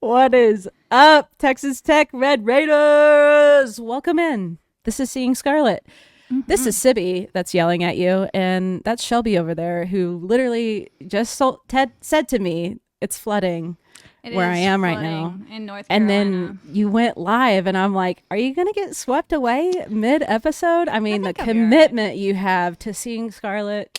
What is up, Texas Tech Red Raiders? Welcome in. This is Seeing Scarlet. This is Sibby that's yelling at you, and that's Shelby over there who literally just Ted said to me, it's flooding It where I is am right now. flooding in North And Carolina. then you went live, and I'm like, are you going to get swept away mid episode? I I mean, the think I'll be all right. commitment you have to Seeing Scarlet.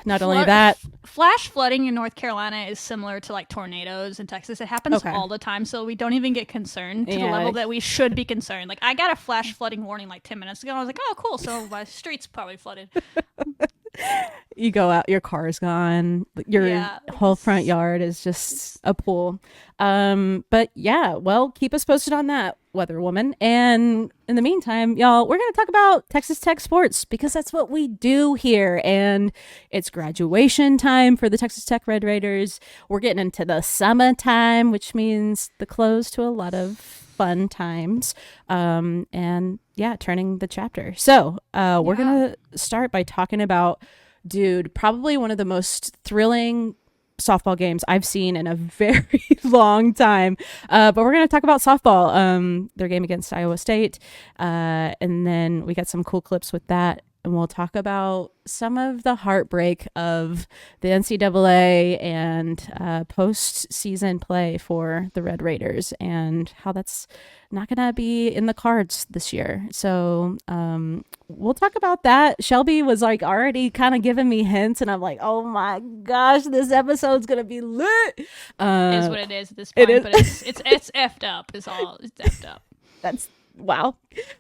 Not only Flood, that, flash flooding in North Carolina is similar to like tornadoes in Texas. It happens okay. all the time, so we don't even get concerned to the Yeah. level that we should be concerned. Like I got a flash flooding warning like 10 minutes ago. I was like, oh, cool. So my street's probably flooded. You go out, your car's gone, your Yeah, whole front yard is just a pool. But yeah, well, keep us posted on that, weather woman. And in the meantime, y'all, we're going to talk about Texas Tech sports because that's what we do here. And it's graduation time for the Texas Tech Red Raiders. We're getting into the summertime, which means the close to a lot of fun times. And yeah, turning the chapter. So we're going to start by talking about, dude, probably one of the most thrilling softball games I've seen in a very long time. But we're going to talk about softball, their game against Iowa State. And then we got some cool clips with that. And we'll talk about some of the heartbreak of the NCAA and postseason play for the Red Raiders and how that's not going to be in the cards this year. So we'll talk about that. Shelby was like already kind of giving me hints, and I'm like, oh my gosh, this episode's going to be lit. It is what it is at this point, but it's effed up. It's effed up. That's wow.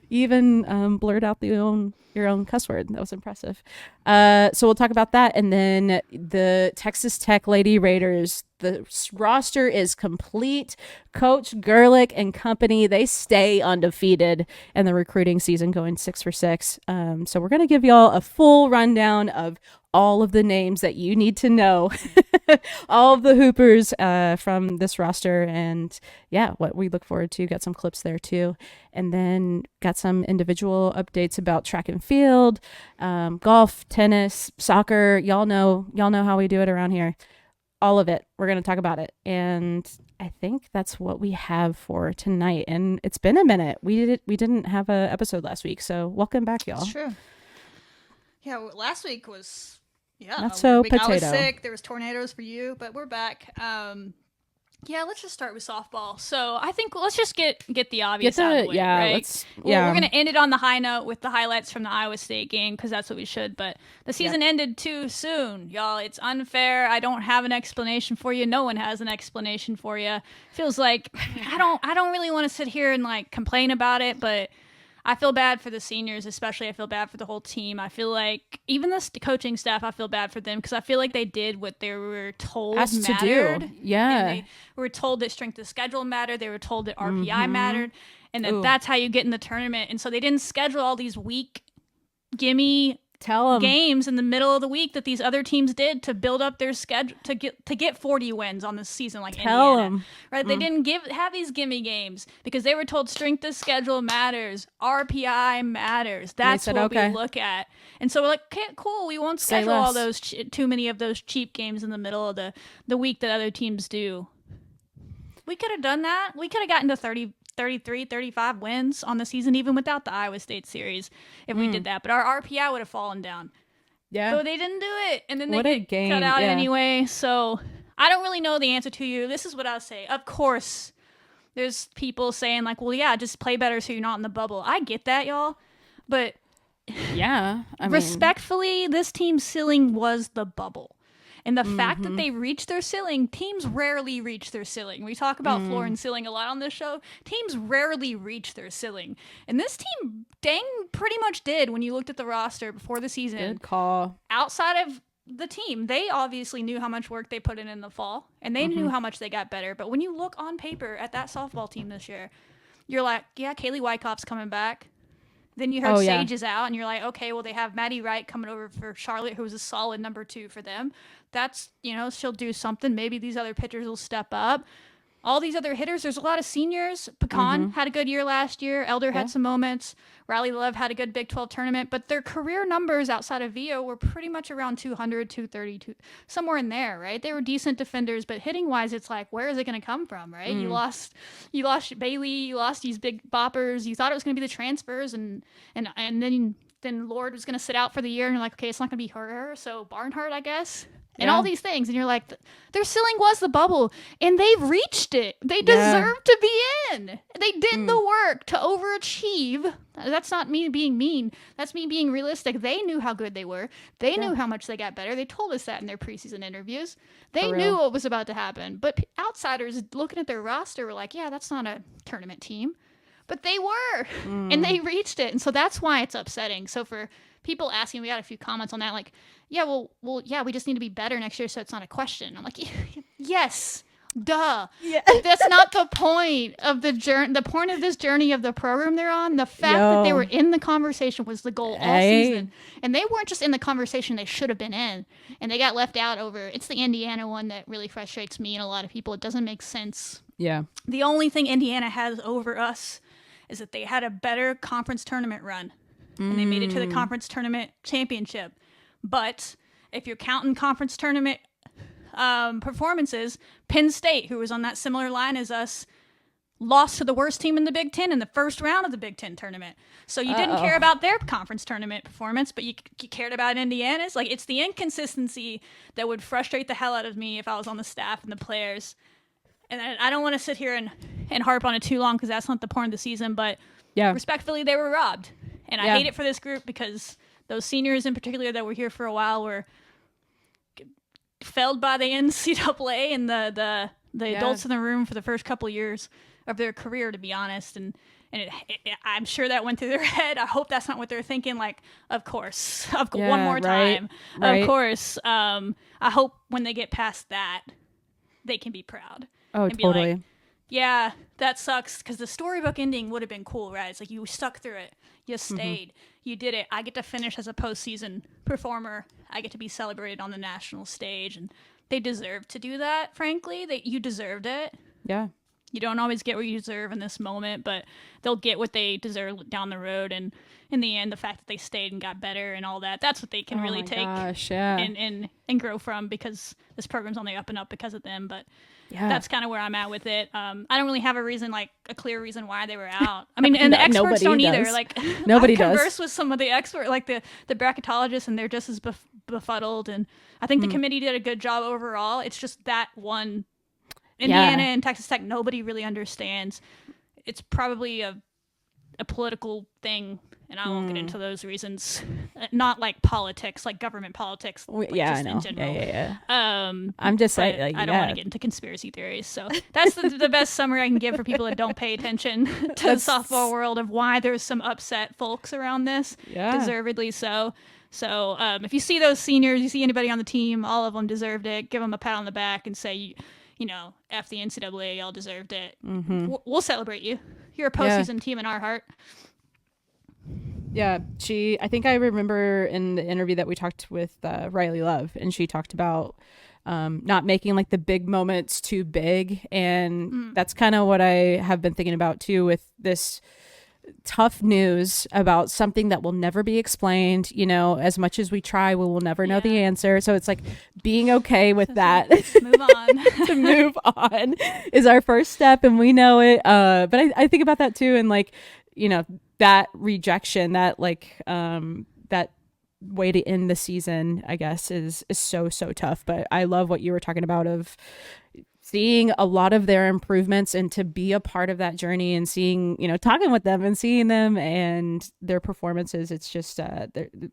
You even blurred out your own cuss word. That was impressive. So we'll talk about that. And then the Texas Tech Lady Raiders, the roster is complete. Coach Gerlich and company, they stay undefeated in the recruiting season, going 6 for 6. So we're going to give y'all a full rundown of all of the names that you need to know, all of the Hoopers from this roster, and yeah, what we look forward to. Got some clips there too, and then got some individual updates about track and field, golf, tennis, soccer. Y'all know how we do it around here. All of it. We're going to talk about it, and I think that's what we have for tonight. And it's been a minute. We didn't have an episode last week, so welcome back, y'all. That's true. Yeah, last week was not so week. I was potato. sick. There was tornadoes for you, but we're back. Yeah, let's just start with softball. So I think let's just get the obvious out of the way, right? We're gonna end it on the high note with the highlights from the Iowa State game because that's what we should. But the season ended too soon, y'all. It's unfair. I don't have an explanation for you. No one has an explanation for you. Feels like I don't really want to sit here and like complain about it, but I feel bad for the seniors, especially. I feel bad for the whole team. I feel like even the coaching staff, I feel bad for them because I feel like they did what they were told mattered. To do. Yeah. And they were told that strength of schedule mattered. They were told that RPI mattered. And that that's how you get in the tournament. And so they didn't schedule all these weak, gimme games in the middle of the week that these other teams did to build up their schedule to get 40 wins on this season, like Indiana. Right? They didn't have these gimme games because they were told strength of schedule matters, RPI matters. That's what we look at. And so we're like, okay, cool, we won't schedule all those too many of those cheap games in the middle of the week that other teams do. We could have done that. We could have gotten to 33, 35 wins on the season, even without the Iowa State series, if we did that. But our RPI would have fallen down. Yeah. So they didn't do it. And then they get cut out anyway. So I don't really know the answer to you. This is what I'll say. Of course, there's people saying like, well, yeah, just play better so you're not in the bubble. I get that, y'all. But yeah, respectfully, this team's ceiling was the bubble. And the fact that they reached their ceiling, teams rarely reach their ceiling. We talk about floor and ceiling a lot on this show. Teams rarely reach their ceiling. And this team pretty much did when you looked at the roster before the season. Good call. Outside of the team, they obviously knew how much work they put in the fall. And they knew how much they got better. But when you look on paper at that softball team this year, you're like, yeah, Kaylee Wykoff's coming back. Then you heard Sage is out, and you're like, okay, well, they have Maddie Wright coming over for Charlotte, who was a solid number 2 for them. That's, she'll do something. Maybe these other pitchers will step up. all these other hitters, there's a lot of seniors. Pecan had a good year last year. Elder had some moments. Riley Love had a good Big 12 tournament, but their career numbers outside of VO were pretty much around 200, 230, somewhere in there, right? They were decent defenders, but hitting wise, it's like, where is it going to come from, right? You lost Bailey, you lost these big boppers. You thought it was going to be the transfers, and then Lord was going to sit out for the year, and you're like, okay, it's not going to be her, so Barnhart, I guess. And all these things, and you're like, their ceiling was the bubble, and they've reached it. They deserve to be in. They did the work to overachieve. That's not me being mean. That's me being realistic. They knew how good they were. They knew how much they got better. They told us that in their preseason interviews. They knew what was about to happen. But outsiders looking at their roster were like, yeah, that's not a tournament team. But they were, and they reached it. And so that's why it's upsetting. So for people asking, we got a few comments on that, like, yeah, yeah, we just need to be better next year, so it's not a question. I'm like, yes, duh. Yeah. That's not the point of the journey. The point of this journey of the program they're on, the fact that they were in the conversation was the goal all season. And they weren't just in the conversation they should have been in. And they got left out over, it's the Indiana one that really frustrates me and a lot of people. It doesn't make sense. Yeah. The only thing Indiana has over us is that they had a better conference tournament run. And they made it to the conference tournament championship. But if you're counting conference tournament performances, Penn State, who was on that similar line as us, lost to the worst team in the Big Ten in the first round of the Big Ten tournament. So you didn't care about their conference tournament performance, but you cared about Indiana's. Like, it's the inconsistency that would frustrate the hell out of me if I was on the staff and the players. And I don't want to sit here and harp on it too long because that's not the point of the season, but respectfully, they were robbed. And I hate it for this group because those seniors in particular that were here for a while were felled by the NCAA and the adults in the room for the first couple of years of their career, to be honest. And I'm sure that went through their head. I hope that's not what they're thinking. Like, of course, one more time. Of course. I hope when they get past that, they can be proud. Oh, and totally. Be like, yeah, that sucks because the storybook ending would have been cool, right? It's like you stuck through it. You stayed. You did it. I get to finish as a postseason performer. I get to be celebrated on the national stage. And they deserve to do that, frankly. You deserved it. Yeah. You don't always get what you deserve in this moment, but they'll get what they deserve down the road. And in the end, the fact that they stayed and got better and all that, that's what they can really take and grow from, because this program's on the up and up because of them. But that's kind of where I'm at with it. I don't really have a clear reason why they were out. I mean, and the experts don't either. Like, nobody I converse with some of the experts, like the bracketologists, and they're just as befuddled. And I think the committee did a good job overall. It's just that one, Indiana and Texas Tech, nobody really understands. It's probably a political thing, and I won't get into those reasons. Not like politics, like government politics. Like I know. In general. Yeah. I'm just saying, like, I don't want to get into conspiracy theories. So that's the best summary I can give for people that don't pay attention to the softball world of why there's some upset folks around this. Yeah. Deservedly so. So if you see those seniors, you see anybody on the team, all of them deserved it. Give them a pat on the back and say, you know, F the NCAA, y'all deserved it. We'll celebrate you. You're a postseason team in our heart. Yeah, I think I remember in the interview that we talked with Riley Love, and she talked about not making like the big moments too big. And that's kind of what I have been thinking about too, with this tough news about something that will never be explained. You know, as much as we try, we will never know the answer. So it's like being okay with that. Move on. To move on is our first step, and we know it. But I think about that too, and like, you know, that rejection, that like that way to end the season, I guess, is so tough. But I love what you were talking about of seeing a lot of their improvements, and to be a part of that journey, and seeing, you know, talking with them and seeing them and their performances. It's just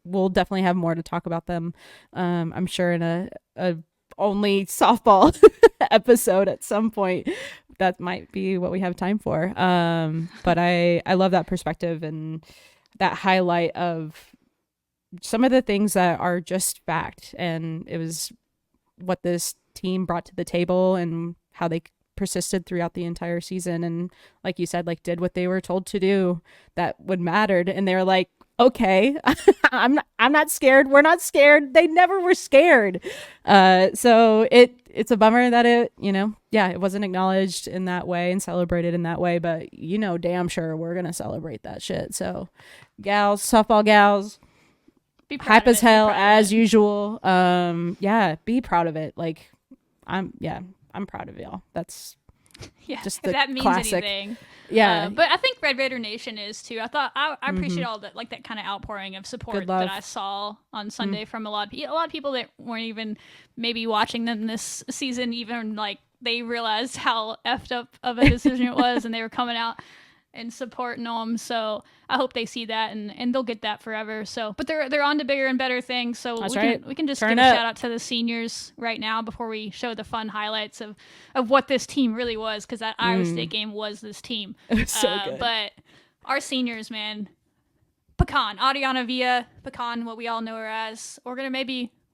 we'll definitely have more to talk about them, I'm sure, in a only softball episode at some point. That might be what we have time for. But I love that perspective and that highlight of some of the things that are just fact. And it was what this team brought to the table and how they persisted throughout the entire season. And like you said, like did what they were told to do that would mattered. And they were like, okay, I'm not scared. We're not scared. They never were scared. So it it's a bummer that it, it wasn't acknowledged in that way and celebrated in that way, but damn sure we're going to celebrate that shit. So gals, softball gals, be proud hype of as it, hell as usual. Be proud of it. Like I'm proud of y'all. That's just the if that means classic. anything. Yeah. But I think Red Raider Nation is too. I appreciate all that, like that kind of outpouring of support that I saw on Sunday from a lot of people that weren't even maybe watching them this season, even like they realized how effed up of a decision it was, and they were coming out and supporting them. So I hope they see that and they'll get that forever. So, but they're on to bigger and better things. So we can just give a shout out to the seniors right now before we show the fun highlights of what this team really was, because that Iowa State game was this team. It was so good. But our seniors, man, Pecan, Adriana Villa, Pecan, what we all know her as.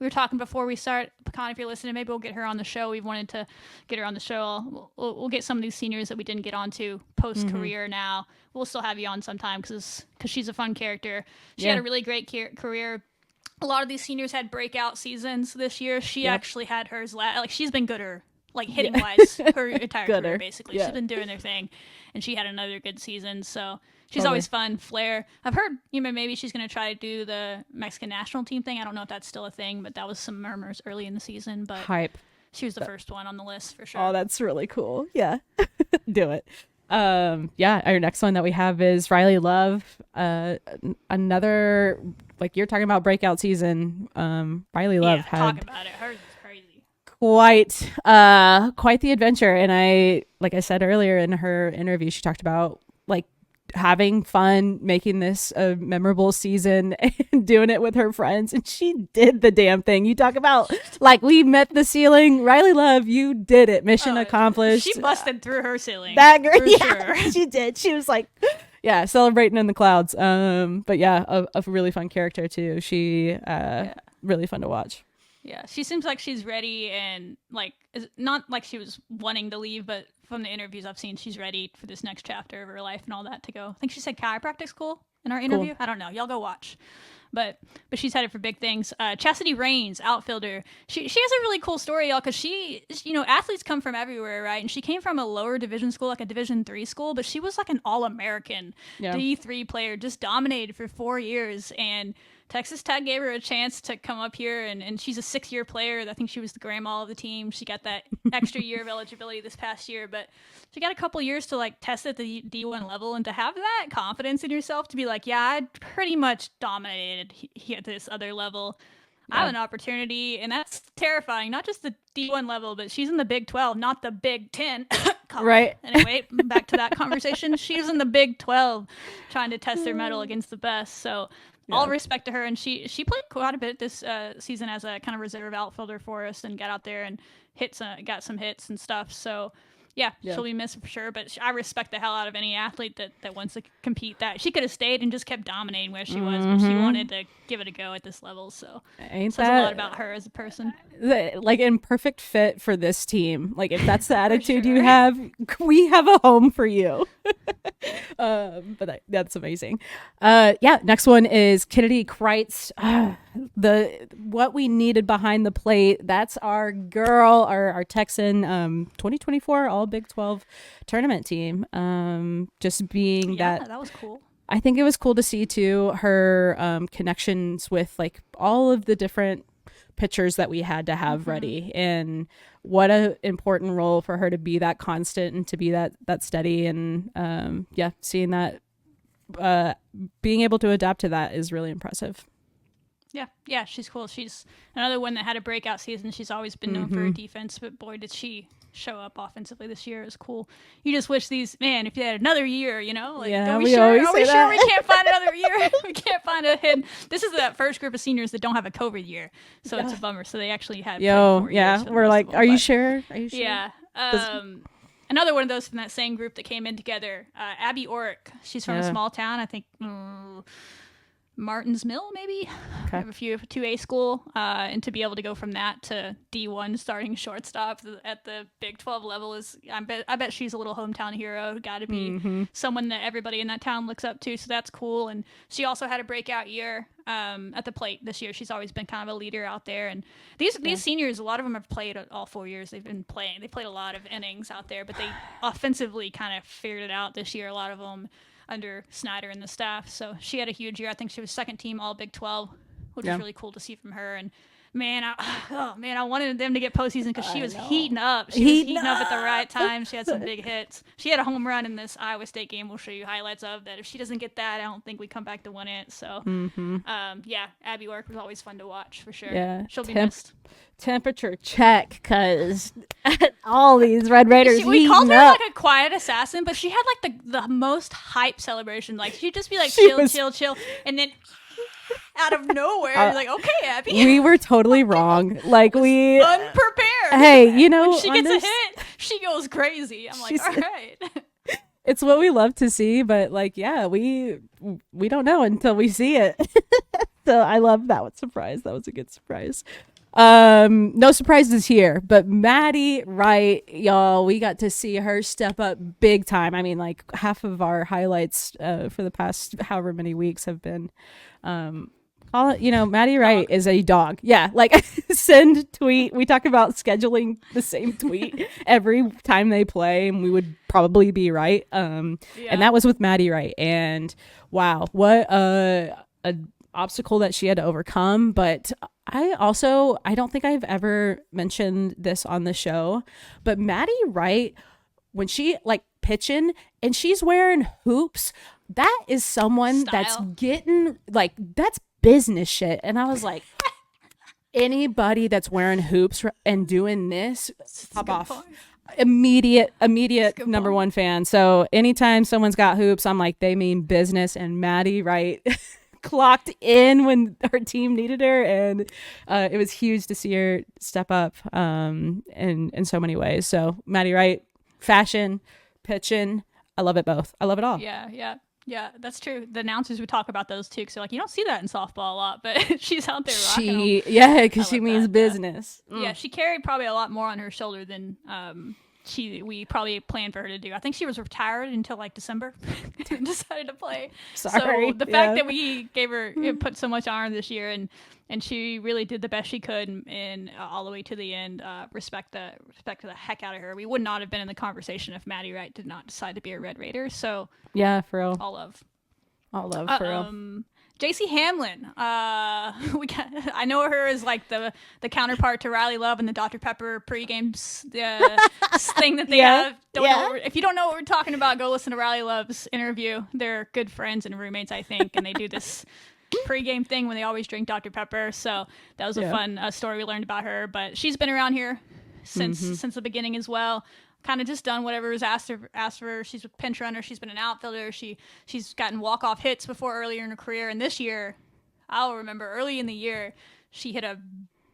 We were talking before we start, Pecan, if you're listening, maybe we'll get her on the show. We've wanted to get her on the show. We'll get some of these seniors that we didn't get onto post-career now. We'll still have you on sometime because she's a fun character. She had a really great career. A lot of these seniors had breakout seasons this year. She actually had hers she's been gooder, like hitting-wise, her entire career, basically. She's been doing their thing, and she had another good season, so... She's always fun. Flair. I've heard, maybe she's going to try to do the Mexican national team thing. I don't know if that's still a thing, but that was some murmurs early in the season. But hype. She was the first one on the list for sure. Oh, that's really cool. Yeah. Do it. Our next one that we have is Riley Love. Another, like you're talking about breakout season. Riley Love had talk about it. Hers is crazy. Quite the adventure. And like I said earlier in her interview, she talked about like having fun making this a memorable season and doing it with her friends, and she did the damn thing. You talk about like we met the ceiling. Riley Love, you did it. Mission accomplished. She busted through her ceiling. That girl, sure. She did. She was like celebrating in the clouds. But a really fun character too. She really fun to watch. Yeah, she seems like she's ready, and like not like she was wanting to leave, but from the interviews I've seen, she's ready for this next chapter of her life and all that to go. I think she said chiropractic school in our interview. Cool. I don't know. Y'all go watch. But she's headed for big things. Chastity Rains, outfielder. She has a really cool story, y'all, because she, athletes come from everywhere, right? And she came from a lower division school, like a Division III school, but she was like an All-American D3 player, just dominated for 4 years. And Texas Tech gave her a chance to come up here, and she's a 6-year player. I think she was the grandma of the team. She got that extra year of eligibility this past year, but she got a couple years to like test at the D1 level, and to have that confidence in yourself to be like, yeah, I pretty much dominated here at this other level. I have an opportunity, and that's terrifying. Not just the D1 level, but she's in the Big 12, not the Big 10. Right. Anyway, back to that conversation. She's in the Big 12 trying to test their mettle against the best. So all respect to her. And she played quite a bit this season as a kind of reserve outfielder for us and got out there and got some hits and stuff. So she'll be missed for sure, but I respect the hell out of any athlete that wants to compete. That she could have stayed and just kept dominating where she was, but she wanted to give it a go at this level. So says a lot about her as a person. Like in perfect fit for this team. Like if that's the attitude you have, we have a home for you. But that's amazing. Next one is Kennedy Kreitz. What we needed behind the plate. That's our girl, our Texan 2024 All Big 12 tournament team. Just being that was cool. I think it was cool to see too her connections with like all of the different pitchers that we had to have ready, and what a important role for her to be that constant and to be that steady, and seeing that being able to adapt to that is really impressive. Yeah, she's cool. She's another one that had a breakout season. She's always been known for her defense, but boy, did she show up offensively this year. It was cool. You just wish if they had another year, like, are we sure we can't find another year? We can't find a hit. This is that first group of seniors that don't have a COVID year, so it's a bummer. So they actually had we're like, are you sure? Yeah. Another one of those from that same group that came in together, Abby Orrick. She's from a small town, I think. Martins Mill, maybe. I have a few 2A school, and to be able to go from that to D1 starting shortstop at the Big 12 level is, I bet she's a little hometown hero. Got to be someone that everybody in that town looks up to, so that's cool. And she also had a breakout year at the plate this year. She's always been kind of a leader out there. And these seniors, a lot of them have played all 4 years. They've been playing. They played a lot of innings out there, but they offensively kind of figured it out this year. A lot of them under Snyder and the staff. So she had a huge year. I think she was second team all Big 12, which was really cool to see from her. And man, I wanted them to get postseason because she was heating up. She was heating up at the right time. She had some big hits. She had a home run in this Iowa State game. We'll show you highlights of that. If she doesn't get that, I don't think we come back to win it. So, Abby Work was always fun to watch for sure. Yeah, she'll be missed. Temperature check, because all these Red Raiders we called her like a quiet assassin, but she had like the most hype celebration. Like she'd just be like chill, and then out of nowhere, you're like, okay, Abby. We were totally wrong. Like we unprepared. Hey, you know, when she gets a hit, she goes crazy. I'm like, all right. It's what we love to see, but like, yeah, we don't know until we see it. So I love that one surprise. That was a good surprise. No surprises here, but Maddie Wright, y'all, we got to see her step up big time. I mean, like half of our highlights for the past however many weeks have been Maddie Wright is a dog. Yeah, like send tweet. We talk about scheduling the same tweet every time they play, and we would probably be right. And that was with Maddie Wright. And wow, what a obstacle that she had to overcome. But I don't think I've ever mentioned this on the show, but Maddie Wright, when she like pitching and she's wearing hoops, that is someone that's getting like, that's business shit. And I was like, anybody that's wearing hoops and doing this, pop off. Point. Immediate number one fan. So anytime someone's got hoops, I'm like, they mean business. And Maddie Wright clocked in when her team needed her, and it was huge to see her step up in so many ways. So Maddie Wright, fashion, pitching, I love it both. I love it all. Yeah, that's true. The announcers would talk about those too, because they're like, you don't see that in softball a lot, but she's out there rocking them. Yeah, because she means business. Yeah, she carried probably a lot more on her shoulder than we probably planned for her to do. I think she was retired until like December and decided to play. Sorry. So the fact that we gave her, put so much on her this year, and she really did the best she could, and all the way to the end, respect the heck out of her. We would not have been in the conversation if Maddie Wright did not decide to be a Red Raider. So yeah, for real. All love for real. JC Hamlin, I know her as like the counterpart to Riley Love and the Dr. Pepper pregame thing that they have. If you don't know what we're talking about, go listen to Riley Love's interview. They're good friends and roommates, I think, and they do this pregame thing when they always drink Dr. Pepper. So that was a fun story we learned about her. But she's been around here since the beginning as well. Kind of just done whatever was asked of her. She's a pinch runner. She's been an outfielder. She's gotten walk-off hits before earlier in her career. And this year, I'll remember early in the year, she hit a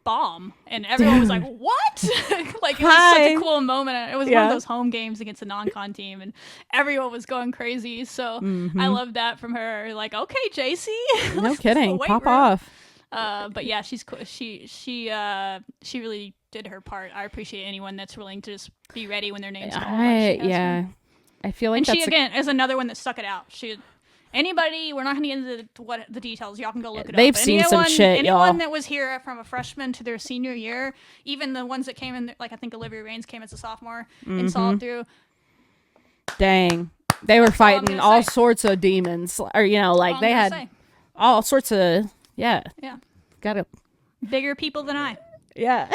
bomb. And everyone was like, what? Like, it was such a cool moment. It was one of those home games against a non-con team. And everyone was going crazy. So I love that from her. Like, okay, JC. No kidding. Pop off. But yeah, she's cool. She really did her part. I appreciate anyone that's willing to just be ready when their name's called. I feel like, and she again is another one that stuck it out. Anybody, we're not going to get into the details. Y'all can go look it up. They've seen some shit, anyone that was here from a freshman to their senior year, even the ones that came in, like I think Olivia Raines came as a sophomore and saw it through. Dang, they were fighting all sorts of demons, or they had all sorts of got it. Bigger people than I. Yeah.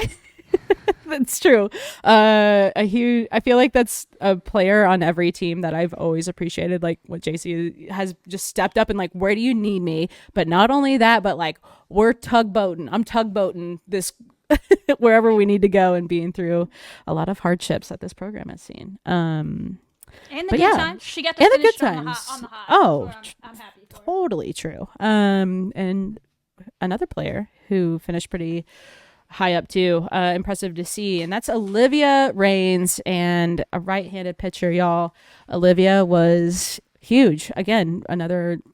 That's true. I feel like that's a player on every team that I've always appreciated, like what JC has just stepped up and like, where do you need me? But not only that, but like, I'm tugboating this wherever we need to go, and being through a lot of hardships that this program has seen. And the good times. She got to finish on the high. Oh, I'm happy for totally true. And another player who finished pretty high up too, impressive to see, and that's Olivia Raines, and a right-handed pitcher, y'all. Olivia was huge. Again,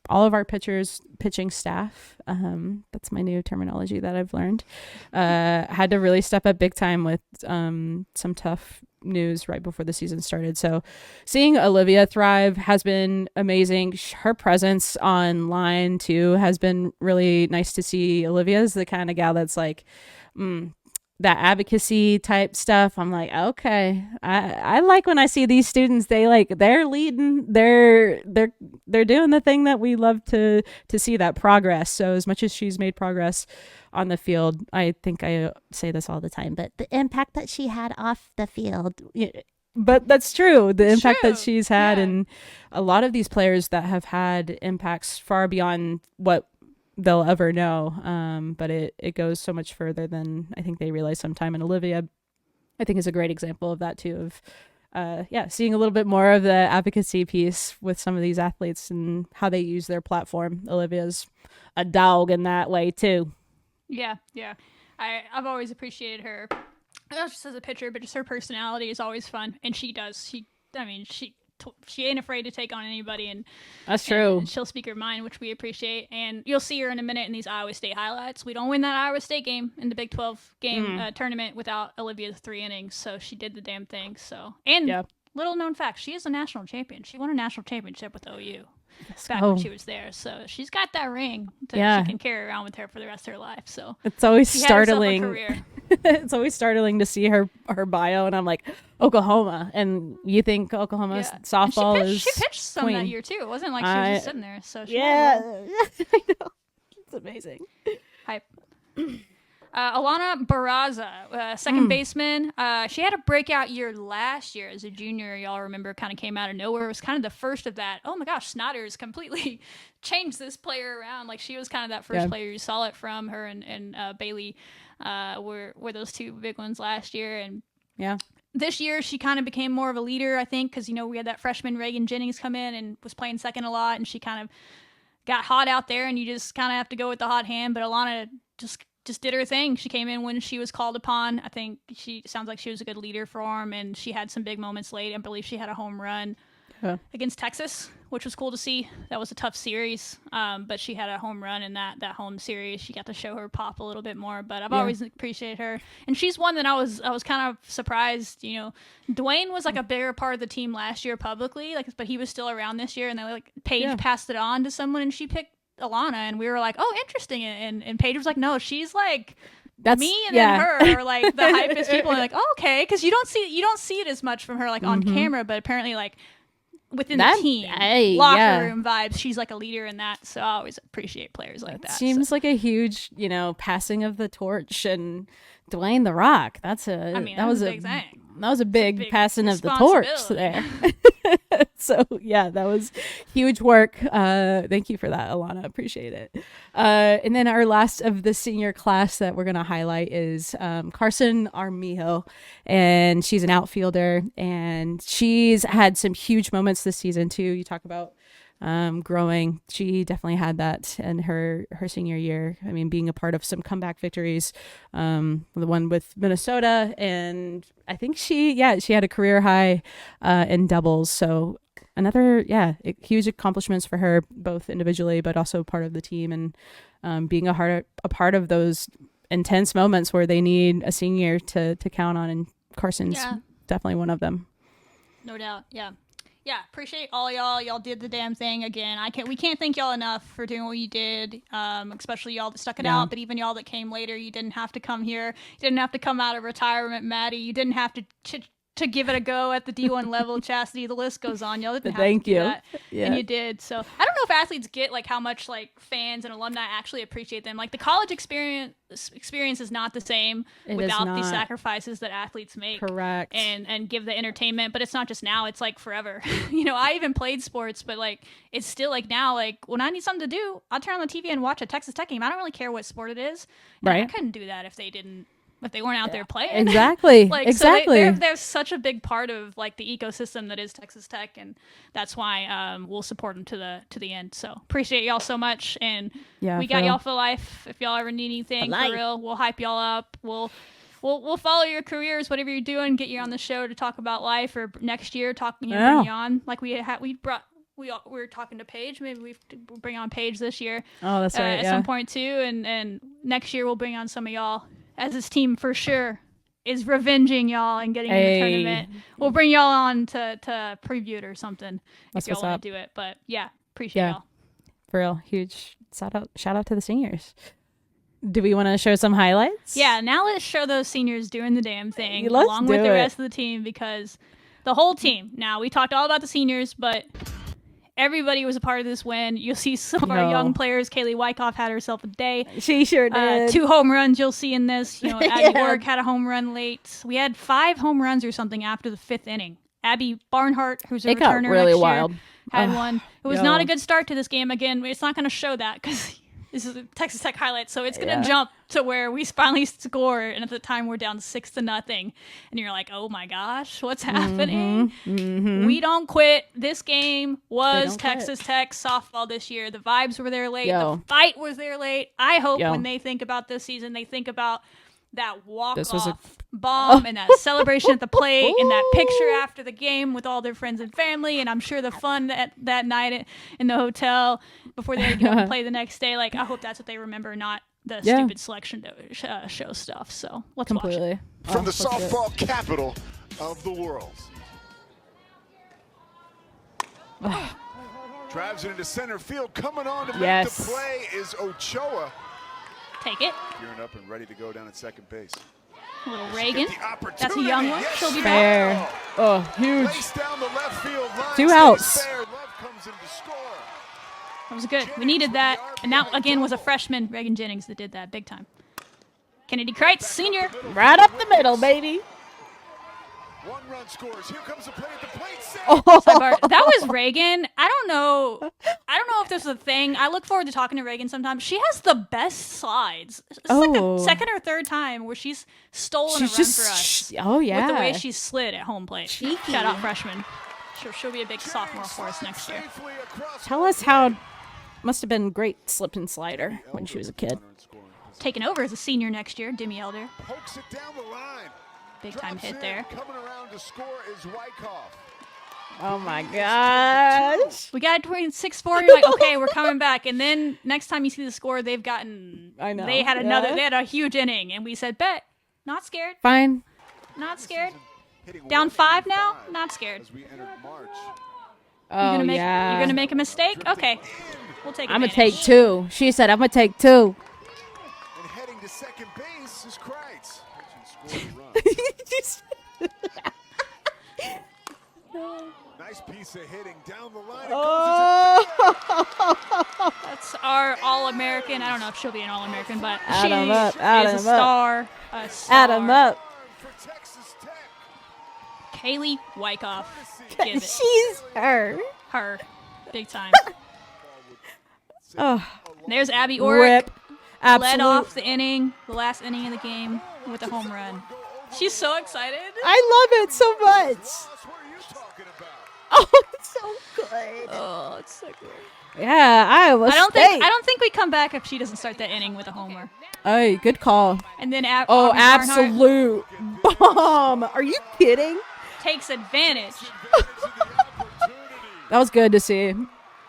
all of our pitching staff, that's my new terminology that I've learned, had to really step up big time with some tough news right before the season started. So seeing Olivia thrive has been amazing. Her presence online too has been really nice to see. Olivia's the kind of gal that's like, that advocacy type stuff. I'm like, okay, I like when I see these students, they're leading, they're doing the thing that we love to see, that progress. So as much as she's made progress on the field, I think I say this all the time, but the impact that she had off the field, but that's true. The impact that she's had, and a lot of these players that have had impacts far beyond what they'll ever know, but it goes so much further than I think they realize sometime. And Olivia, I think, is a great example of that too, of seeing a little bit more of the advocacy piece with some of these athletes and how they use their platform. Olivia's a dog in that way too. Yeah I've always appreciated her, not just as a pitcher, but just her personality is always fun. And she ain't afraid to take on anybody, and that's true. And she'll speak her mind, which we appreciate. And you'll see her in a minute in these Iowa State highlights. We don't win that Iowa State game in the Big 12 game tournament without Olivia's 3 innings, so she did the damn thing. So, and little known fact, she is a national champion. She won a national championship with OU back when she was there, so she's got that ring that she can carry around with her for the rest of her life. So it's always startling. It's always startling to see her bio, and I'm like, Oklahoma, and you think Oklahoma's softball she pitched some queen. That year too. It wasn't like she was just sitting there. So I know, it's amazing. Hype. Alana Barraza, second baseman. She had a breakout year last year as a junior. Y'all remember, kind of came out of nowhere. It was kind of the first of that. Oh my gosh, Snotters completely changed this player around. Like, she was kind of that first player you saw it from. Her and Bailey were those two big ones last year. And this year she kind of became more of a leader, I think, because we had that freshman Reagan Jennings come in and was playing second a lot, and she kind of got hot out there, and you just kind of have to go with the hot hand. But Alana just did her thing. She came in when she was called upon. I think she sounds like she was a good leader for him, and she had some big moments late. I believe she had a home run against Texas, which was cool to see. That was a tough series, but she had a home run in that home series. She got to show her pop a little bit more, but I've always appreciated her. And she's one that I was kind of surprised. Dwayne was like a bigger part of the team last year publicly, but he was still around this year, and then Paige passed it on to someone, and she picked Alana, and we were like, oh, interesting. And Paige was like, no, she's like, that's me, and then her are like the hypest people. And like, oh, okay, because you don't see it as much from her on camera, but apparently within the team, locker room vibes, she's like a leader in that. So I always appreciate players like that. Seems like a huge, passing of the torch. And Dwayne The Rock, that was a big thing. That was a big passing of the torch there. So that was huge work. Thank you for that, Alana. Appreciate it. And then our last of the senior class that we're going to highlight is Carson Armijo, and she's an outfielder, and she's had some huge moments this season too. You talk about growing. She definitely had that in her senior year. I mean, being a part of some comeback victories, the one with Minnesota, and I think she had a career high in doubles. So another huge accomplishments for her, both individually but also part of the team, and being a part of those intense moments where they need a senior to count on, and Carson's definitely one of them. No doubt. Yeah, appreciate all y'all. Y'all did the damn thing again. We can't thank y'all enough for doing what you did, especially y'all that stuck it out, but even y'all that came later. You didn't have to come here. You didn't have to come out of retirement, Maddie. You didn't have to give it a go at the D1 level, Chastity. The list goes on. Y'all didn't have to do that, and you did. So I don't know if athletes get how much fans and alumni actually appreciate them. The college experience is not the same without the sacrifices that athletes make. Correct. And give the entertainment, but it's not just now. It's forever. I even played sports, but it's still now. When I need something to do, I'll turn on the TV and watch a Texas Tech game. I don't really care what sport it is. Right. I couldn't do that if they weren't out there playing. Exactly. Exactly. So they're such a big part of the ecosystem that is Texas Tech, and that's why we'll support them to the end. So appreciate y'all so much, and we got y'all for life. If y'all ever need anything, for real, we'll hype y'all up. We'll follow your careers, whatever you're doing, get you on the show to talk about life, or next year bring you on. We we were talking to Paige. Maybe we'll bring on Paige this year. Oh, that's right. At some point too, and next year we'll bring on some of y'all, as this team for sure is revenging y'all and getting in the tournament. We'll bring y'all on to preview it or something if y'all want to do it. But yeah, appreciate y'all. For real, huge shout out to the seniors. Do we want to show some highlights? Yeah, now let's show those seniors doing the damn thing along with the rest of the team, because the whole team. Now, we talked all about the seniors, but everybody was a part of this win. You'll see some of our young players. Kaylee Wyckoff had herself a day. She sure did. 2 home runs you'll see in this. Abby Org had a home run late. We had 5 home runs or something after the 5th inning. Abby Barnhart, who's a returner really next wild. year, had one. It was not a good start to this game. Again, it's not going to show that because this is a Texas Tech highlight, so it's going to jump to where we finally score, and at the time we're down 6-0, and you're like, oh my gosh, what's happening? We don't quit. This game was Texas Tech softball this year. The vibes were there late. The fight was there late. I hope when they think about this season, they think about that walk-off bomb and that celebration at the plate and that picture after the game with all their friends and family, and I'm sure the fun that night in the hotel before they had to get up and play the next day. Like, I hope that's what they remember, not the stupid selection show stuff. So let's watch it. From the softball capital of the world. Drives it into center field. Coming on to make the play is Ochoa. Take it. Gearing up and ready to go down at second base. Little Reagan. That's a young one. Yes, she'll be back. Oh, huge. Down the left field line. 2 outs. Love comes in to score. That was good. We needed that. And that, again, was a freshman, Reagan Jennings, that did that big time. Kennedy Kreitz, senior. Right up the middle, baby. 1 run scores. Here comes the play at the plate. That was Reagan. I don't know if this is a thing. I look forward to talking to Reagan sometimes. She has the best slides. It's like the second or third time where she's stolen a run for us. Oh, yeah. With the way she's slid at home plate. Cheeky. Shout out freshman. She'll be a big sophomore for us next year. Tell us how must have been great slip and slider when she was a kid. Taking over as a senior next year, Demi Elder. Pokes it down the line. Big time hit there. Coming around to score is Wyckoff. Oh my gosh. We got 6-4. You're like, okay, we're coming back. And then next time you see the score, they've gotten. I know. They had they had a huge inning, and we said, bet. Not scared. Fine. Not scared. Down 5 now. Not scared. As we entered March. Oh, you're gonna make a mistake? Okay. We'll take it. I'm gonna take 2. She said I'm gonna take 2. And heading to second base is Kreitz. Nice piece of hitting down the line. That's our All-American. I don't know if she'll be an All-American, but she is a star. Add them up. For Texas Tech. Kaylee Wyckoff. She's her. Her. Big time. Oh. There's Abby Orrick. Rip. Led off the inning, the last inning of the game, with a home run. She's so excited. I love it so much. What are you talking about? Oh, it's so good. Oh, it's so good. Yeah, I don't think we come back if she doesn't start that inning with a homer. Oh, good call. And then absolute bomb. Are you kidding? Takes advantage. That was good to see.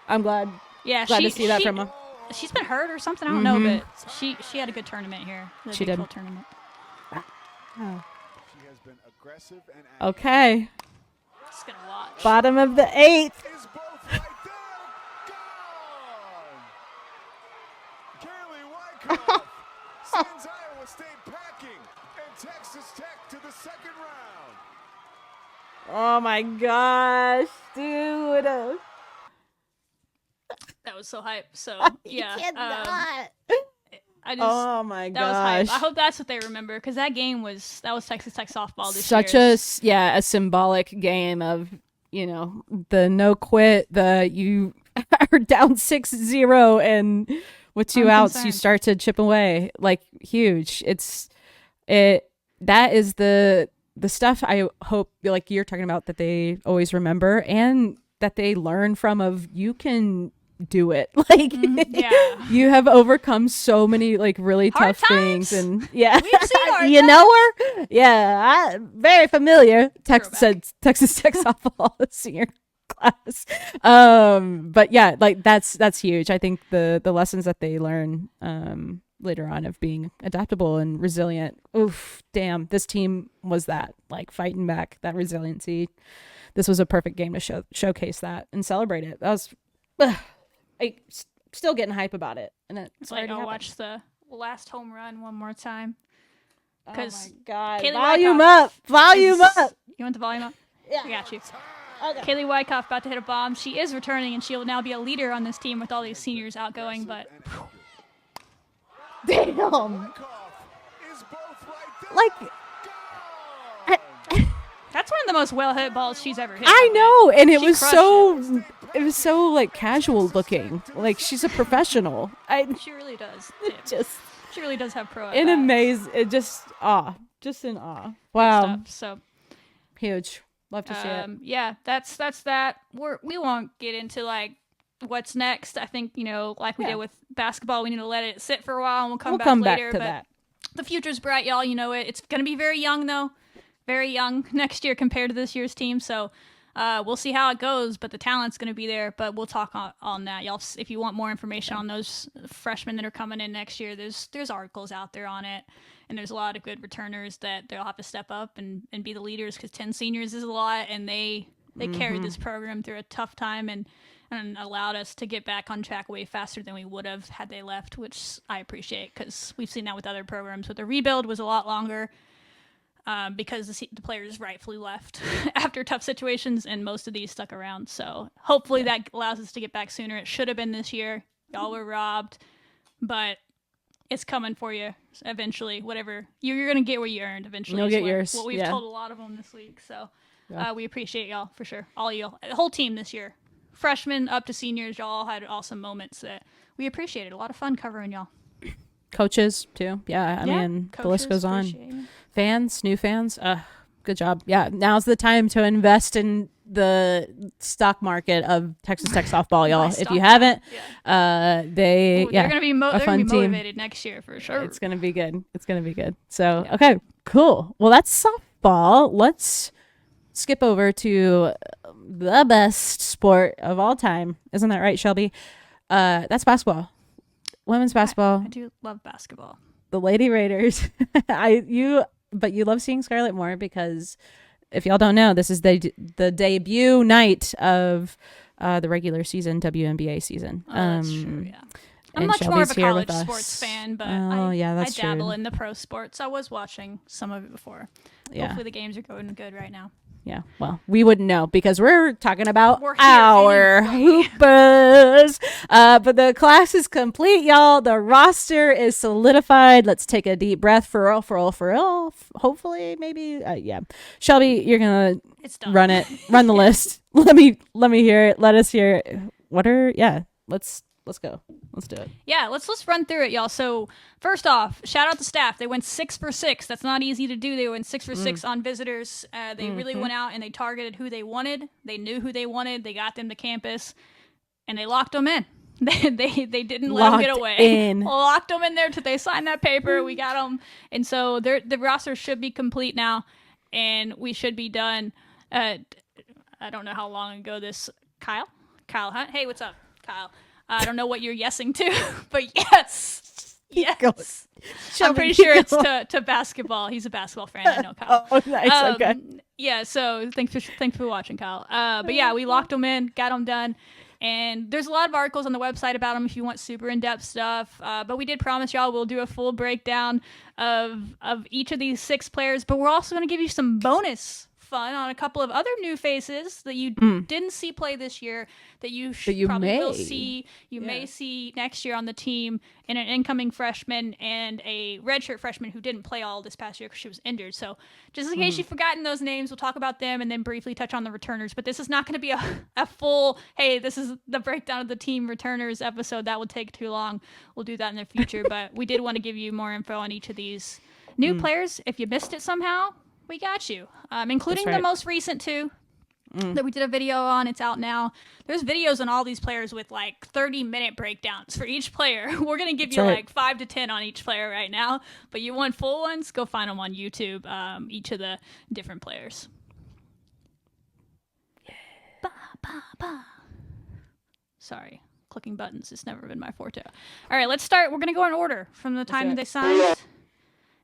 I'm glad. Yeah, glad to see that from her. She's been hurt or something. I don't know, but she had a good tournament here. She did. Tournament. Oh. She has been aggressive and active. Okay. Just gonna watch. Bottom of the 8th. Is both right there. Gone. Kaylee Wyckoff sends Iowa State packing and Texas Tech to the second round. Oh my gosh, dude. That was so hype. So yeah. Oh my gosh. That was hype. I hope that's what they remember, because that was Texas Tech softball this year. A symbolic game of, the no quit, you are down 6-0 and with 2 outs you start to chip away, like, huge. That is the stuff I hope, like you're talking about, that they always remember and that they learn from, of you can do it. Like, you have overcome so many, like, really hard tough times. things, and We've seen hard you times. know her? Yeah, very familiar. Texas Tech softball senior. class. But yeah, like that's huge. I think the lessons that they learn later on of being adaptable and resilient. Oof, damn, this team was that, like, fighting back, that resiliency. This was a perfect game to showcase that and celebrate it. That was still getting hype about it, and it's like, I'll watch the last home run one more time. Oh my God! Kaylee Volume Wyckoff up, volume up. You want the volume up? Yeah, I got you. Okay. Kaylee Wyckoff about to hit a bomb. She is returning, and she will now be a leader on this team with all these seniors outgoing. But damn, Is both right there. like. that's one of the most well hit balls she's ever hit. I know, and it She was crushed so it was so like casual looking. Like she's a professional. She really does. She really does have pro. In amaze, it just in awe. Wow, So huge. Love to see it. Yeah, that's that. We won't get into like what's next. I think, like we did with basketball, we need to let it sit for a while, and we'll come back later. To but that. The future's bright, y'all. You know it. It's gonna be very young though, very young next year compared to this year's team. So we'll see how it goes, but the talent's going to be there. But we'll talk on that, y'all. If you want more information on those freshmen that are coming in next year, there's articles out there on it, and there's a lot of good returners that they'll have to step up and be the leaders, because 10 seniors is a lot, and they carried this program through a tough time and allowed us to get back on track way faster than we would have had they left, which I appreciate, because we've seen that with other programs. But the rebuild was a lot longer. Because the players rightfully left after tough situations, and most of these stuck around. So hopefully that allows us to get back sooner. It should have been this year. Y'all were robbed, but it's coming for you eventually. Whatever, you're going to get what you earned eventually. You'll get yours. What we've told a lot of them this week. So we appreciate y'all for sure. All y'all, the whole team this year, freshmen up to seniors, y'all all had awesome moments that we appreciated. A lot of fun covering y'all. Coaches too. Yeah, I mean, the list goes on. Fans, new fans. Good job. Yeah, now's the time to invest in the stock market of Texas Tech softball, y'all. If you haven't, they're gonna be motivated next year for sure. It's gonna be good. So okay, cool. Well, that's softball. Let's skip over to the best sport of all time. Isn't that right, Shelby? That's basketball. Women's basketball. I do love basketball. The Lady Raiders. But you love seeing Scarlett more because, if y'all don't know, this is the debut night of the regular season WNBA season. That's true. Yeah. I'm much more of a college sports fan, but I dabble in the pro sports. I was watching some of it before. Yeah. Hopefully the games are going good right now. Yeah, well, we wouldn't know because we're talking about our hoopers. But the class is complete, y'all. The roster is solidified. Let's take a deep breath for real. Hopefully, maybe, yeah. Shelby, you're gonna run the list. Let me hear it. Let us hear it. Let's go. Let's do it. Yeah, let's run through it, y'all. So first off, shout out the staff. They went 6 for 6. That's not easy to do. They went 6 for 6 on visitors. They really went out and they targeted who they wanted. They knew who they wanted. They got them to campus, and they locked them in. They didn't let them get away. Locked them in there till they signed that paper. We got them, and so the roster should be complete now, and we should be done. I don't know how long ago this. Kyle Hunt. Hey, what's up, Kyle? I don't know what you're yesing to, but yes. I'm pretty sure it's to basketball. He's a basketball fan. I know, Kyle. Oh, nice. Okay. Yeah, so thanks for watching, Kyle. But yeah, we locked them in, got them done. And there's a lot of articles on the website about them if you want super in-depth stuff. But we did promise y'all we'll do a full breakdown of each of these 6 players. But we're also going to give you some bonus fun on a couple of other new faces that you didn't see play this year that you probably will see. You may see next year on the team, and an incoming freshman and a redshirt freshman who didn't play all this past year because she was injured. So just in case you've forgotten those names, we'll talk about them and then briefly touch on the returners. But this is not going to be a full, hey, this is the breakdown of the team returners episode. That would take too long. We'll do that in the future. But we did want to give you more info on each of these new players. If you missed it somehow, we got you, including the most recent 2 that we did a video on. It's out now. There's videos on all these players with like 30-minute breakdowns for each player. We're going to give you like 5 to 10 on each player right now, but you want full ones, go find them on YouTube, each of the different players. Sorry. Clicking buttons has never been my forte. All right, let's start. We're going to go in order from the time that they signed.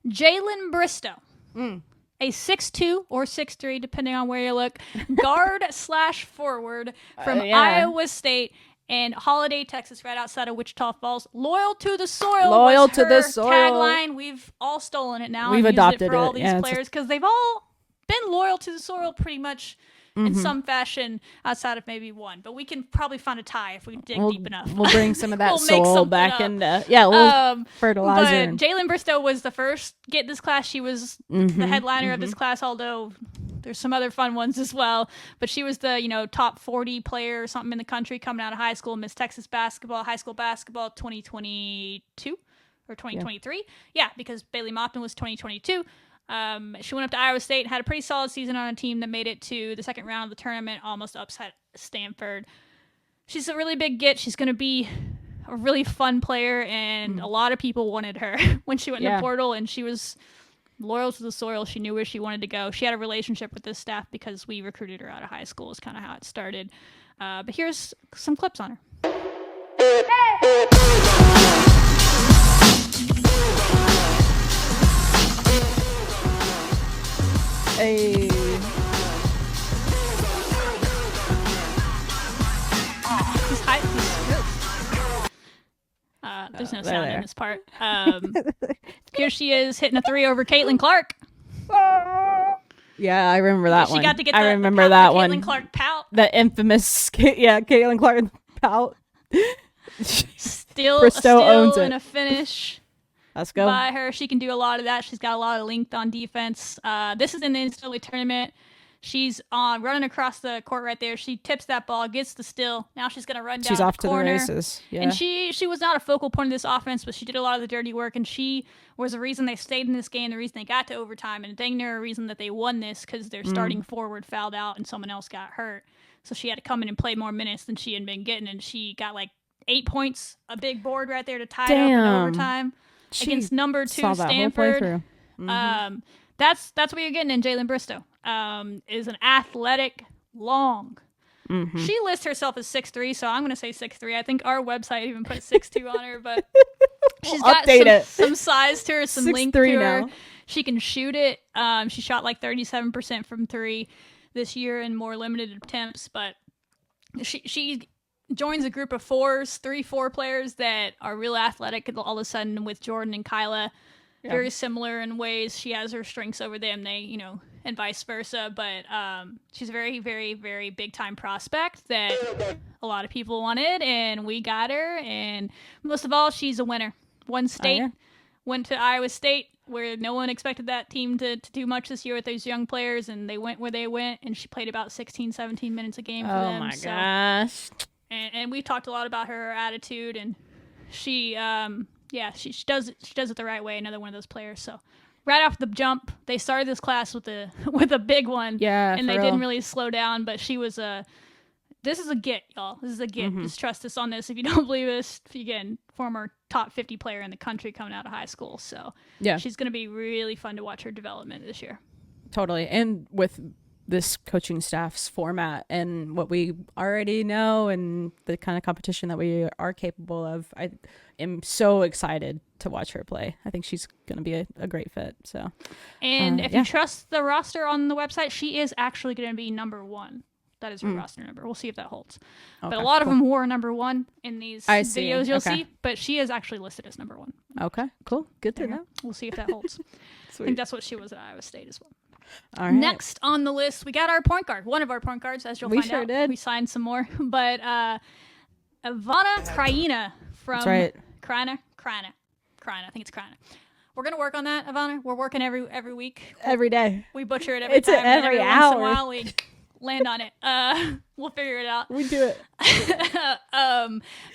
Jalen Bristow. A 6'2" or 6'3", depending on where you look, guard/forward from Iowa State and Holiday, Texas, right outside of Wichita Falls. Loyal to the soil. Loyal was to her the soil. Tagline. We've all stolen it now. We've and adopted used it for all it. these Yeah, players because they've all been loyal to the soil pretty much in some fashion outside of maybe one. But we can probably find a tie if we dig deep enough. We'll bring some of that We'll make soil something back up. and we'll fertilizer. But Jalen Bristow was the first get in this class. She was the headliner of this class, although there's some other fun ones as well. But she was the top 40 player or something in the country coming out of high school. Miss Texas basketball, high school basketball 2022 or 2023. Yeah, because Bailey Mopton was 2022. She went up to Iowa State and had a pretty solid season on a team that made it to the second round of the tournament, almost upset Stanford. She's a really big get. She's going to be a really fun player, and a lot of people wanted her when she went in the portal, and she was loyal to the soil. She knew where she wanted to go. She had a relationship with this staff because we recruited her out of high school is kind of how it started. But here's some clips on her. Hey. There's no sound in this part. Here she is hitting a 3 over Caitlin Clark. Yeah, I remember that one. She got to get I remember that one. Caitlin Clark pout. The infamous, Caitlin Clark pout. Still owns it. in a finish. Let's go. By her. She can do a lot of that. She's got a lot of length on defense. This is in the NCAA tournament. She's running across the court right there. She tips that ball, gets the steal. Now she's going to run down She's off the corner. to the races. Yeah. And she was not a focal point of this offense, but she did a lot of the dirty work, and she was the reason they stayed in this game, the reason they got to overtime, and dang near a reason that they won this because their starting forward fouled out and someone else got hurt. So she had to come in and play more minutes than she had been getting, and she got like 8 points, a big board right there to tie it up in overtime against number 2 Stanford. That's what you're getting in Jalen Bristow. Is an athletic, long. She lists herself as 6'3", so I'm going to say 6'3". I think our website even put 6'2" on her, but she's got some size to her, some length to her. Now. She can shoot it. She shot like 37% from 3 this year in more limited attempts, but she joins a group of 3-4 players that are real athletic all of a sudden with Jordan and Kyla. Yeah. Very similar in ways. She has her strengths over them. They, and vice versa. But she's a very, very, very big time prospect that a lot of people wanted, and we got her. And most of all, she's a winner. Won state, went to Iowa State, where no one expected that team to do much this year with those young players, and they went where they went, and she played about 16, 17 minutes a game for them. Oh my gosh. And we talked a lot about her attitude, and she she does it the right way. Another one of those players. So right off the jump, they started this class with a big one. Yeah, and they didn't really slow down. But she was this is a get, y'all. This is a get. Just trust us on this. If you don't believe us, again, former top 50 player in the country coming out of high school. So yeah, she's going to be really fun to watch her development this year. Totally, and with this coaching staff's format and what we already know and the kind of competition that we are capable of, I am so excited to watch her play. I think she's going to be a great fit. So, and if you trust the roster on the website, she is actually going to be number 1. That is her roster number. We'll see if that holds. Okay, but a lot of them wore number 1 in these videos you'll see, but she is actually listed as number 1. Okay, cool. Good to know. We'll see if that holds. I think that's what she was at Iowa State as well. All right. Next on the list, we got our point guard. One of our point guards, as you'll find out. We sure did. We signed some more. But Ivana Krajina from Krajina. I think it's Krajina. We're going to work on that, Ivana. We're working every week. Every day. We butcher it every time. Every hour. Once in a while, we land on it. We'll figure it out. We do it.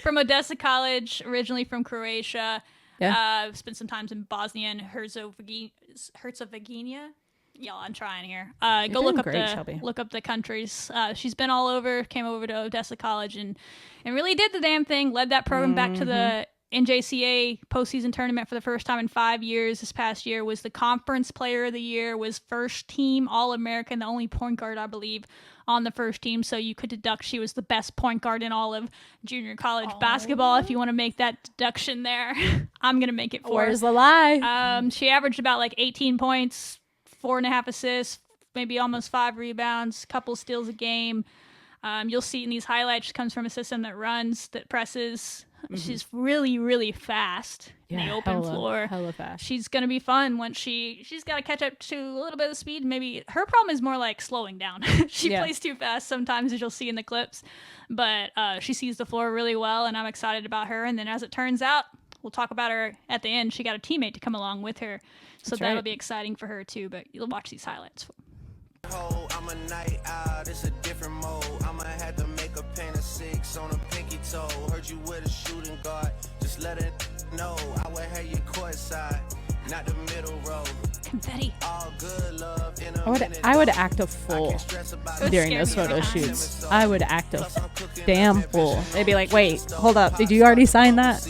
From Odessa College, originally from Croatia. Yeah. Spent some time in Bosnia and Herzegovina. Y'all, I'm trying here. Go look up the countries. She's been all over. Came over to Odessa College and really did the damn thing. Led that program back to the NJCAA postseason tournament for the first time in 5 years. This past year was the conference player of the year. Was first team All-American, the only point guard I believe on the first team, so you could deduct she was the best point guard in all of junior college basketball if you want to make that deduction there. I'm going to make it for Where's the lie? She averaged about like 18 points, 4.5 assists, maybe almost 5 rebounds, couple steals a game. You'll see in these highlights, she comes from a system that runs, that presses. She's really, really fast in the open floor. Hella fast. She's going to be fun once she's got to catch up to a little bit of speed. Maybe her problem is more like slowing down. She plays too fast sometimes, as you'll see in the clips. But she sees the floor really well, and I'm excited about her. And then as it turns out, we'll talk about her at the end. She got a teammate to come along with her. So that'll be exciting for her too. But you'll watch these highlights. I'm a night out, it's a different mode. I'ma have to make a paint of 6 on a pinky toe. Heard you with a shooting guard, just let it know. I would have you court side, not the middle row. Confetti. All good love in a minute. I would act a fool during those photo shoots. I would act a damn fool. They'd be like, wait, hold up. Did you already sign that?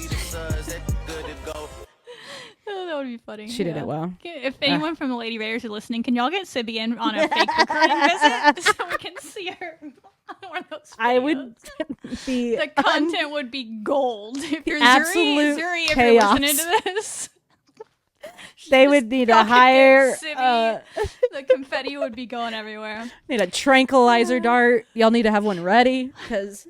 That would be funny. She did it well. If anyone from the Lady Raiders are listening, can y'all get Sibby in on a fake recruiting visit so we can see her on one of those videos? I would be... The content would be gold. If you're absolute Zuri, if chaos. you're listening to this. They would need to hire... the confetti would be going everywhere. Need a tranquilizer dart. Y'all need to have one ready because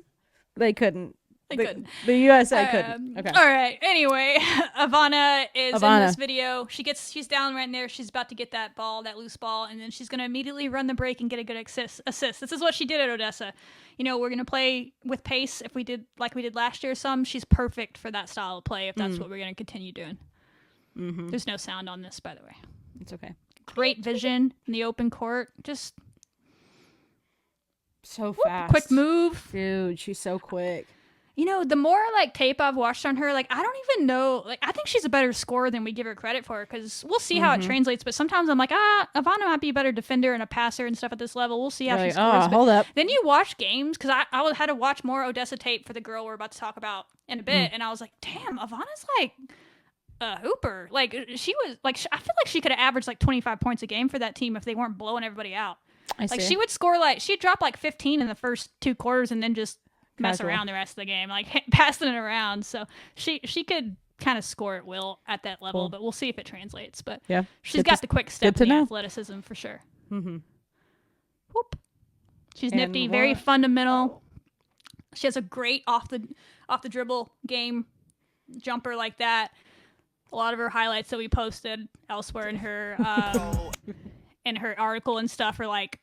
they couldn't. The USA couldn't. Okay. All right. Anyway, Ivana is in this video. She's down right there. She's about to get that ball, that loose ball, and then she's going to immediately run the break and get a good assist. This is what she did at Odessa. You know, we're going to play with pace if we did like we did last year. She's perfect for that style of play if that's what we're going to continue doing. Mm-hmm. There's no sound on this, by the way. It's okay. Great vision in the open court. Just so fast. Quick move. Dude, she's so quick. You know, the more like tape I've watched on her, like I don't even know. Like I think she's a better scorer than we give her credit for, because we'll see how it translates. But sometimes I'm like, Ivana might be a better defender and a passer and stuff at this level. We'll see how she scores. Hold up. Then you watch games, because I had to watch more Odessa tape for the girl we're about to talk about in a bit, and I was like, damn, Ivana's like a hooper. Like she was like, I feel like she could have averaged like 25 points a game for that team if they weren't blowing everybody out. Like she would score she'd drop like 15 in the first 2 quarters and then just mess around the rest of the game, like passing it around. So she could kind of score at will at that level, but we'll see if it translates. But she's got the quick step and the athleticism for sure. Mm-hmm. Whoop. She's nifty, very fundamental. She has a great off the dribble game, jumper like that. A lot of her highlights that we posted elsewhere in her article and stuff are like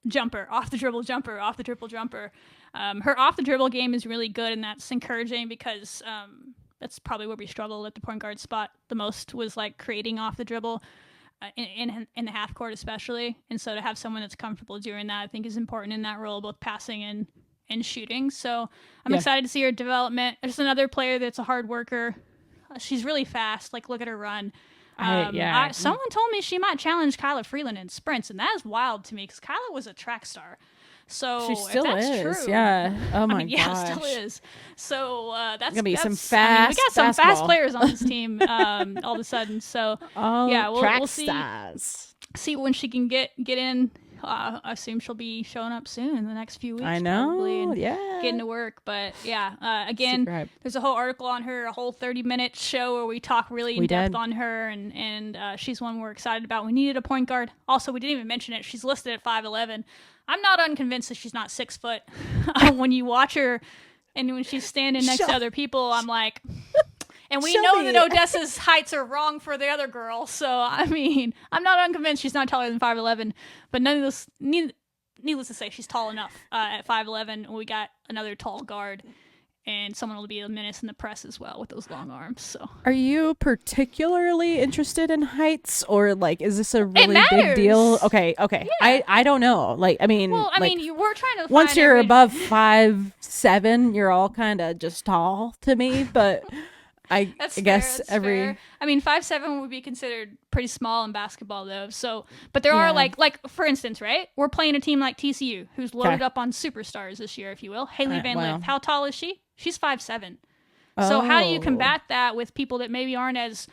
jumper, off the dribble jumper, off the dribble jumper. Her off the dribble game is really good, and that's encouraging because that's probably where we struggled at the point guard spot the most, was like creating off the dribble in the half court especially. And so to have someone that's comfortable doing that, I think is important in that role, both passing and shooting. So I'm excited to see her development. There's another player that's a hard worker. She's really fast. Like, look at her run. Someone told me she might challenge Kyla Freeland in sprints, and that is wild to me because Kyla was a track star. So she still if that's is, true, yeah. Oh my gosh, yeah, still is. So that's gonna be some fast. I mean, we got some basketball. fast players on this team all of a sudden. So we'll see. Stars. See when she can get in. I assume she'll be showing up soon in the next few weeks. I know, probably, and yeah. getting to work. But again, there's a whole article on her, a whole 30-minute show where we talk really in depth on her, and she's one we're excited about. We needed a point guard. Also, we didn't even mention it. She's listed at 5'11". I'm not unconvinced that she's not 6 foot. When you watch her, and when she's standing next to other people, I'm like. And we know that Odessa's heights are wrong for the other girl. So, I mean, I'm not unconvinced she's not taller than 5'11". But needless to say, she's tall enough at 5'11". And we got another tall guard. And someone will be a menace in the press as well with those long arms. So, are you particularly interested in heights? Or, like, is this a really big deal? Okay. Yeah. I don't know. Like, I mean... Well, I mean, we're trying to once you're above 5'7", you're all kind of just tall to me. But... I guess fair. I mean, 5'7" would be considered pretty small in basketball, though. So, but there are like for instance, right? We're playing a team like TCU, who's loaded up on superstars this year, if you will. Haley Van Lith. How tall is she? She's 5'7". So how do you combat that with people that maybe aren't as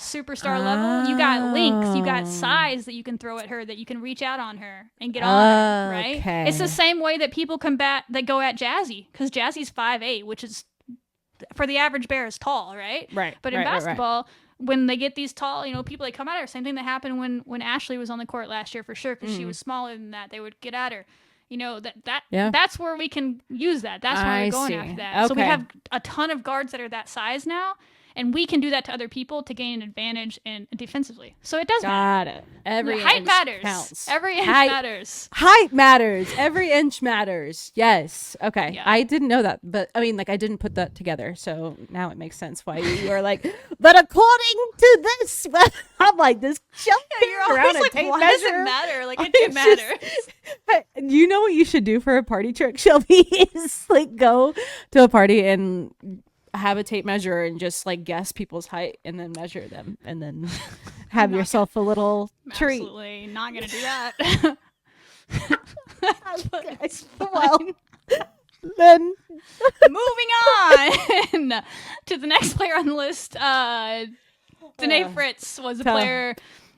superstar level. You got links, you got size that you can throw at her, that you can reach out on her and get on her, right? Okay. It's the same way that people that go at Jazzy, because Jazzy's 5'8", which is for the average bear is tall, right? Right. But in basketball, when they get these tall, people that come at her, same thing that happened when Ashley was on the court last year for sure, because she was smaller than that. They would get at her. That's where we can use that. That's why we're going after that. Okay. So we have a ton of guards that are that size now, and we can do that to other people to gain an advantage defensively. So it does matter. Got it. Every height inch matters. Counts. Every inch matters. Height matters. Every inch matters. Yes. Okay. Yeah. I didn't know that, but I didn't put that together. So now it makes sense why you are like, but according to this, I'm like, this you're around a like, tape why measure. does it matter? Like, it didn't matter. You know what you should do for a party trick, Shelby? Is like go to a party and have a tape measure and just like guess people's height and then measure them and then have yourself a little treat. Absolutely not gonna do that. Well, then moving on to the next player on the list. Danae Fritz was a player.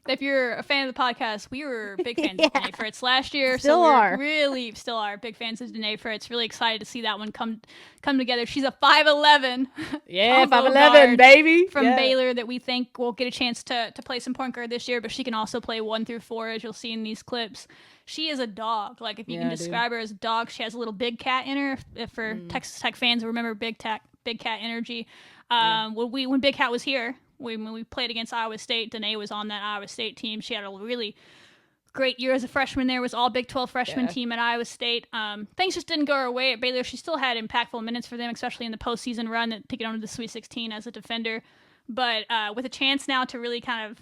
If you're a fan of the podcast, we were big fans of Danae Fritz last year. Still are Big fans of Danae Fritz. Really excited to see that one come together. She's a 5'11". Yeah, 5'11", baby. From Baylor that we think will get a chance to play some point guard this year, but she can also play 1 through 4, as you'll see in these clips. She is a dog. Like, if you can describe her as a dog, she has a little big cat in her. If for Texas Tech fans who remember big cat energy. When Big Cat was here, when we played against Iowa State, Danae was on that Iowa State team. She had a really great year as a freshman there. Was all Big 12 freshman team at Iowa State. Things just didn't go her way at Baylor. She still had impactful minutes for them, especially in the postseason run to get onto the Sweet 16 as a defender. But with a chance now to really kind of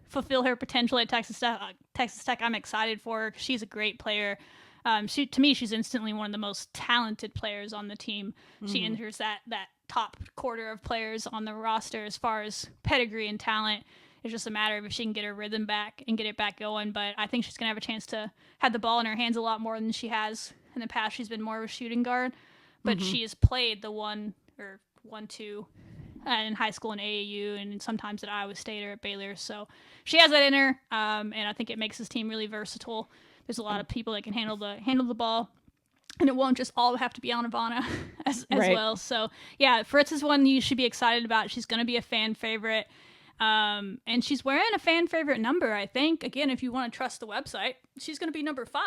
fulfill her potential at Texas Tech, I'm excited for her. She's a great player. To me, she's instantly one of the most talented players on the team. She enters that top quarter of players on the roster as far as pedigree and talent. It's just a matter of if she can get her rhythm back and get it back going. But I think she's going to have a chance to have the ball in her hands a lot more than she has in the past. She's been more of a shooting guard, but she has played the 1 or 1-2 in high school and AAU, and sometimes at Iowa State or at Baylor. So she has that in her, and I think it makes this team really versatile. There's a lot of people that can handle the ball, and it won't just all have to be on Ivana as well. So yeah, Fritz is one you should be excited about. She's going to be a fan favorite, and she's wearing a fan favorite number. I think, again, if you want to trust the website, she's going to be number 5.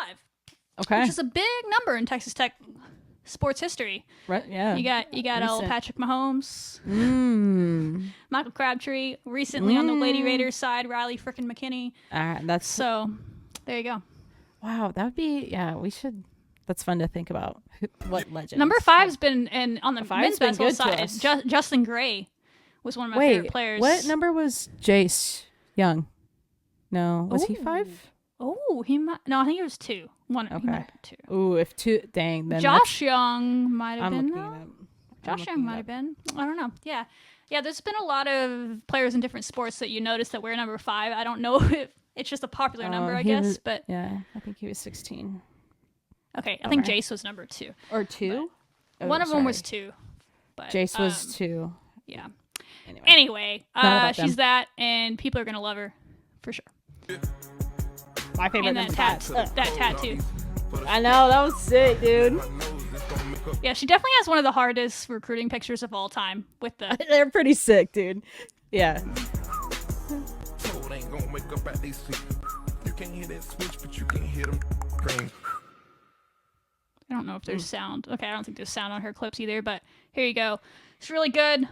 Okay, which is a big number in Texas Tech sports history. Right? Yeah. You got old Patrick Mahomes, Michael Crabtree, recently on the Lady Raiders side, Riley frickin' McKinney. So there you go. Wow, that would be we should. That's fun to think about. What legend? Number 5's been on the men's basketball side. Justin Gray was one of my favorite players. What number was Jace Young? No, was he 5? Oh, he might. No, I think it was 2. One. Okay. He might have been 2. Ooh, if 2, dang. Then Josh Young might have been. Josh Young might have been. I don't know. Yeah. There's been a lot of players in different sports that you notice that wear number 5. I don't know if it's just a popular number, I guess. But yeah, I think he was 16. Okay, I think Jace was number 2. Or 2? One of them was 2. But Jace was 2. Yeah. Anyway, she's that, and people are gonna love her for sure. My favorite. And that tattoo. I know, that was sick, dude. Yeah, she definitely has one of the hardest recruiting pictures of all time. With the they're pretty sick, dude. Yeah. I don't know if there's sound. Okay, I don't think there's sound on her clips either, but here you go. It's really good.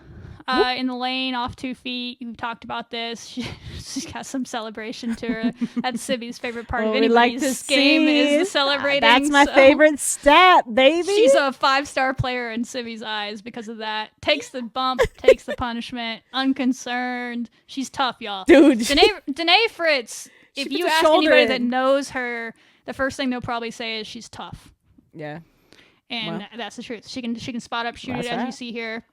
In the lane, off 2 feet. We've talked about this. She's got some celebration to her. That's Sibby's favorite part of anybody's game is the celebrating. That's my favorite stat, baby. She's a 5-star player in Sibby's eyes because of that. Takes the bump, takes the punishment, unconcerned. She's tough, y'all. Dude. Danae Fritz, if you ask anybody that knows her, the first thing they'll probably say is she's tough. Yeah. And that's the truth. She can spot up, shoot it as you see here.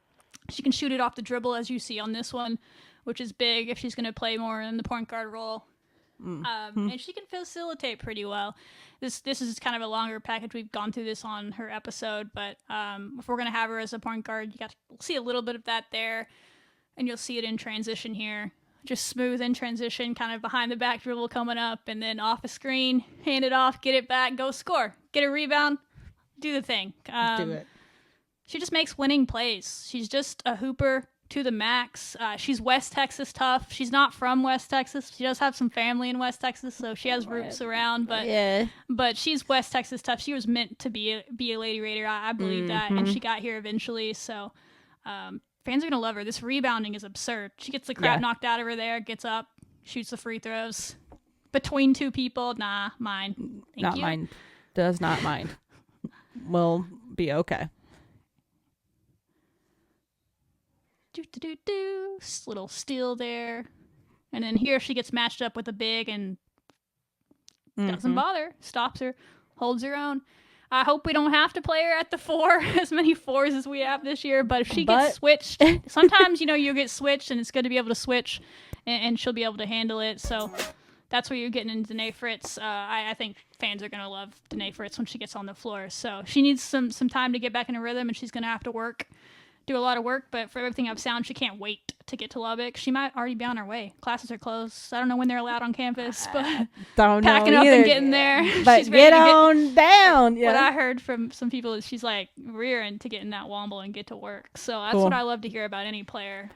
She can shoot it off the dribble as you see on this one, which is big if she's going to play more in the point guard role. And she can facilitate pretty well. This is kind of a longer package. We've gone through this on her episode, but if we're going to have her as a point guard, you got to see a little bit of that there, and you'll see it in transition here. just smooth in transition, kind of behind the back dribble coming up, and then off a screen, hand it off, get it back, go score, get a rebound, do the thing. Do it. She just makes winning plays. She's just a hooper to the max. She's West Texas tough. She's not from West Texas. She does have some family in West Texas, so she has roots around. But she's West Texas tough. She was meant to be a Lady Raider. I believe that, and she got here eventually. So fans are gonna love her. This rebounding is absurd. She gets the crap knocked out of her there, gets up, shoots the free throws between two people. Nah, mine. Thank you. Mine. Does not mind. Will be okay. Little steal there. And then here she gets matched up with a big and doesn't bother. Stops her. Holds her own. I hope we don't have to play her at the 4, as many 4s as we have this year. But if she gets switched, sometimes, you'll get switched, and it's good to be able to switch, and she'll be able to handle it. So that's where you're getting into Danae Fritz. I think fans are going to love Danae Fritz when she gets on the floor. So she needs some time to get back in a rhythm, and she's going to have to do a lot of work. But for everything I've sound, she can't wait to get to Lubbock. She might already be on her way. Classes are closed. I don't know when they're allowed on campus, but packing up and getting there. But she's ready get on down. What I heard from some people is she's like rearing to get in that womble and get to work. So that's what I love to hear about any player.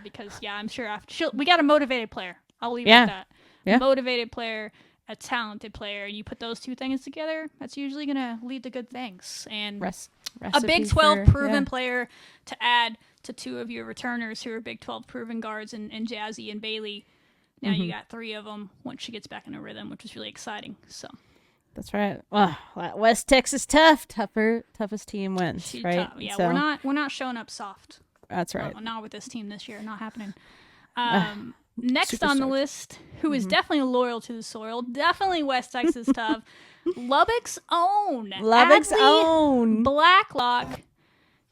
Because I'm sure we got a motivated player. I'll leave it at that. Yeah. Motivated player, a talented player, and you put those two things together, that's usually going to lead to good things. And a Big 12 proven player to add to two of your returners who are Big 12 proven guards and Jazzy and Bailey. Now you got 3 of them once she gets back in a rhythm, which is really exciting. So that's right. West Texas toughest team wins. She's right? Tough. Yeah, so, we're not showing up soft. That's right. Not with this team this year. Not happening. Next on the list, who is definitely loyal to the soil, definitely West Texas tough, Lubbock's own Adley Blacklock,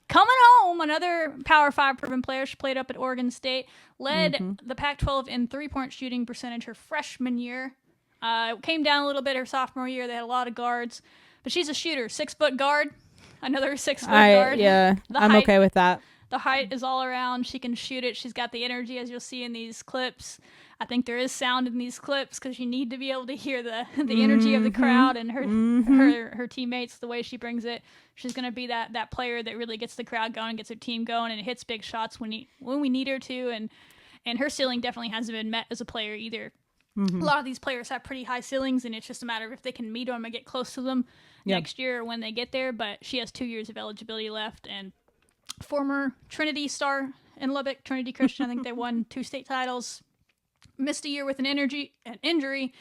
coming home, another Power 5 proven player. She played up at Oregon State, led the Pac-12 in three-point shooting percentage her freshman year. Came down a little bit her sophomore year. They had a lot of guards, but she's a shooter, 6-foot guard, another 6-foot guard. Yeah, I'm okay with that. The height is all around. She can shoot it. She's got the energy, as you'll see in these clips. I think there is sound in these clips because you need to be able to hear the energy of the crowd and her teammates, the way she brings it. She's going to be that player that really gets the crowd going, gets her team going, and hits big shots when we need her to. And her ceiling definitely hasn't been met as a player either. A lot of these players have pretty high ceilings, and it's just a matter of if they can meet them and get close to them next year or when they get there. But she has 2 years of eligibility left, and former Trinity star in Lubbock, Trinity Christian. I think they won 2 state titles. Missed a year with an injury,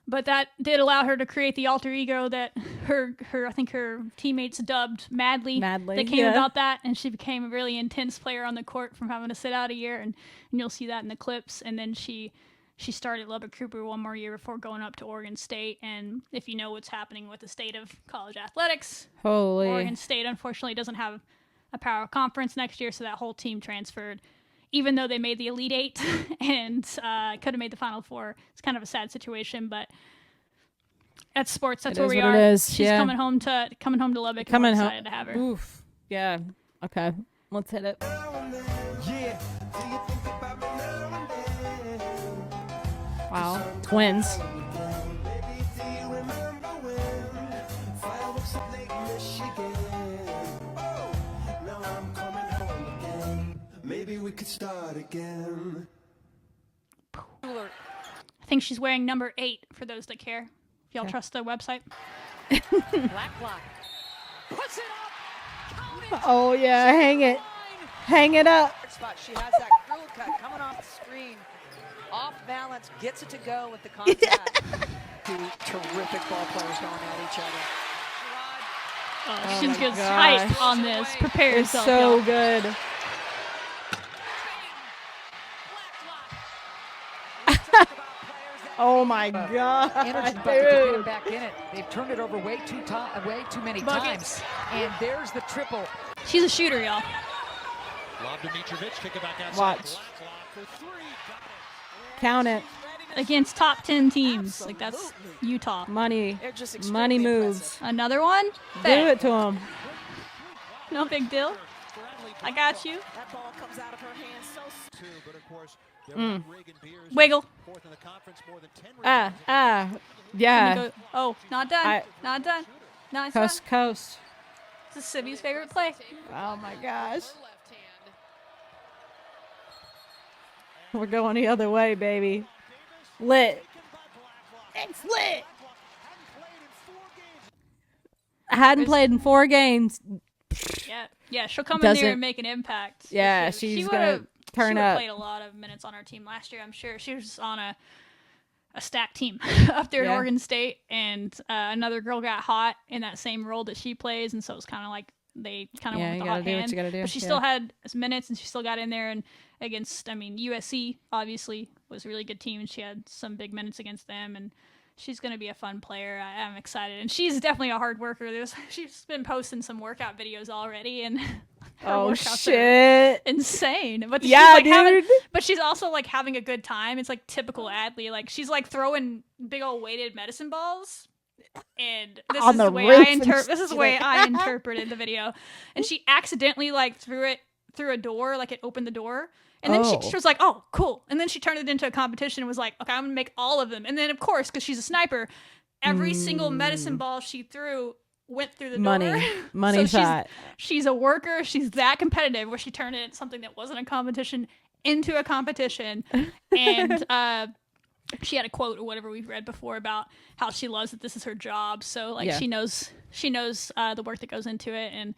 but that did allow her to create the alter ego that her teammates dubbed Madly. They came about that, and she became a really intense player on the court from having to sit out a year, and you'll see that in the clips. And then she started Lubbock Cooper 1 more year before going up to Oregon State. And if you know what's happening with the state of college athletics, Oregon State unfortunately doesn't have a power conference next year, so that whole team transferred, even though they made the Elite 8 and could have made the Final 4. It's kind of a sad situation, but that's sports. That's where we are. It is. She's coming home to Lubbock. And we're excited to have her. Oof. Yeah. Okay. Let's hit it. Wow. Twins. Maybe we could start again. I think she's wearing number 8 for those that care. If y'all trust the website. Blacklock puts it up. Oh yeah, hang it. Hang it up. She has that curl cut coming off the screen. Off balance, gets it to go with the contact. Two terrific ball players going at each other. She's good hype on this. Prepare It's yourself. so y'all. good. Oh my God. Energy bucket to get him back in it. They've turned it over way too many Buckets. times. And there's the triple. She's a shooter, y'all. Watch. Count it. Against top 10 teams. Like, that's Utah. Money. They're just extremely Money moves. impressive. Another one? Do it to him. No big deal. I got you. That ball comes out of her hands so But of course, Wiggle. Yeah. Let me go. Oh, not done. Not done. Nice one. Coast to coast. This is Sibby's favorite play. Oh my gosh. We're going the other way, baby. Lit. It's lit. I hadn't played in 4 games. Yeah, she'll come in there and make an impact. Yeah, she's gonna turn up. She played a lot of minutes on our team last year. I'm sure she was on a stacked team up there at Oregon State, and another girl got hot in that same role that she plays, and so it was kind of like they kind of went with the hot hand. But she still had minutes, and she still got in there. And against, USC obviously was a really good team, and she had some big minutes against them. And she's going to be a fun player. I'm excited, and she's definitely a hard worker. She's been posting some workout videos already, and oh shit, insane. But dude. But she's also like having a good time. It's like typical athlete. Like she's like throwing big old weighted medicine balls. And this is the way I interpreted the video. And she accidentally like threw it through a door, like it opened the door. And then she was like, oh, cool. And then she turned it into a competition and was like, okay, I'm going to make all of them. And then, of course, because she's a sniper, every single medicine ball she threw went through the door. Money so shot. She's a worker. She's that competitive where she turned it something that wasn't a competition into a competition. And she had a quote or whatever we've read before about how she loves that this is her job. So, like, she knows the work that goes into it. And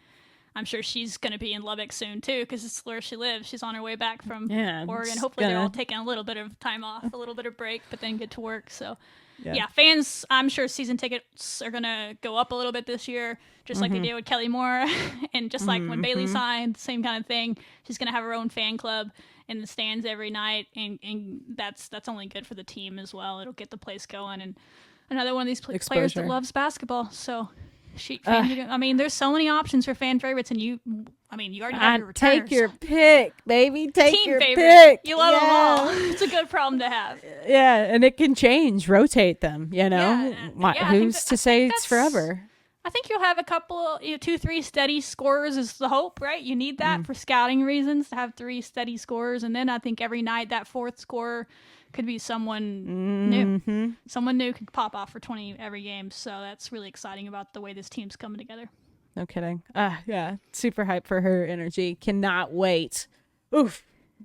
I'm sure she's going to be in Lubbock soon, too, because it's where she lives. She's on her way back from Oregon. Hopefully they're all taking a little bit of time off, a little bit of break, but then get to work. So, fans, I'm sure season tickets are going to go up a little bit this year, just like they did with Kelly Moore. And just like when Bailey signed, same kind of thing. She's going to have her own fan club in the stands every night, and that's only good for the team as well. It'll get the place going. And another one of these players that loves basketball, so... there's so many options for fan favorites, and you already have your returners. Take your pick, baby. Take Team your favorite. pick. You love them all. It's a good problem to have. Yeah, and it can change, rotate them. Who's to say it's forever? I think you'll have a couple, 2-3 steady scorers is the hope, right? You need that for scouting reasons to have 3 steady scorers, and then I think every night that 4th scorer could be someone new. Someone new could pop off for 20 every game. So that's really exciting about the way this team's coming together. No kidding. Yeah. Super hyped for her energy. Cannot wait. Oof.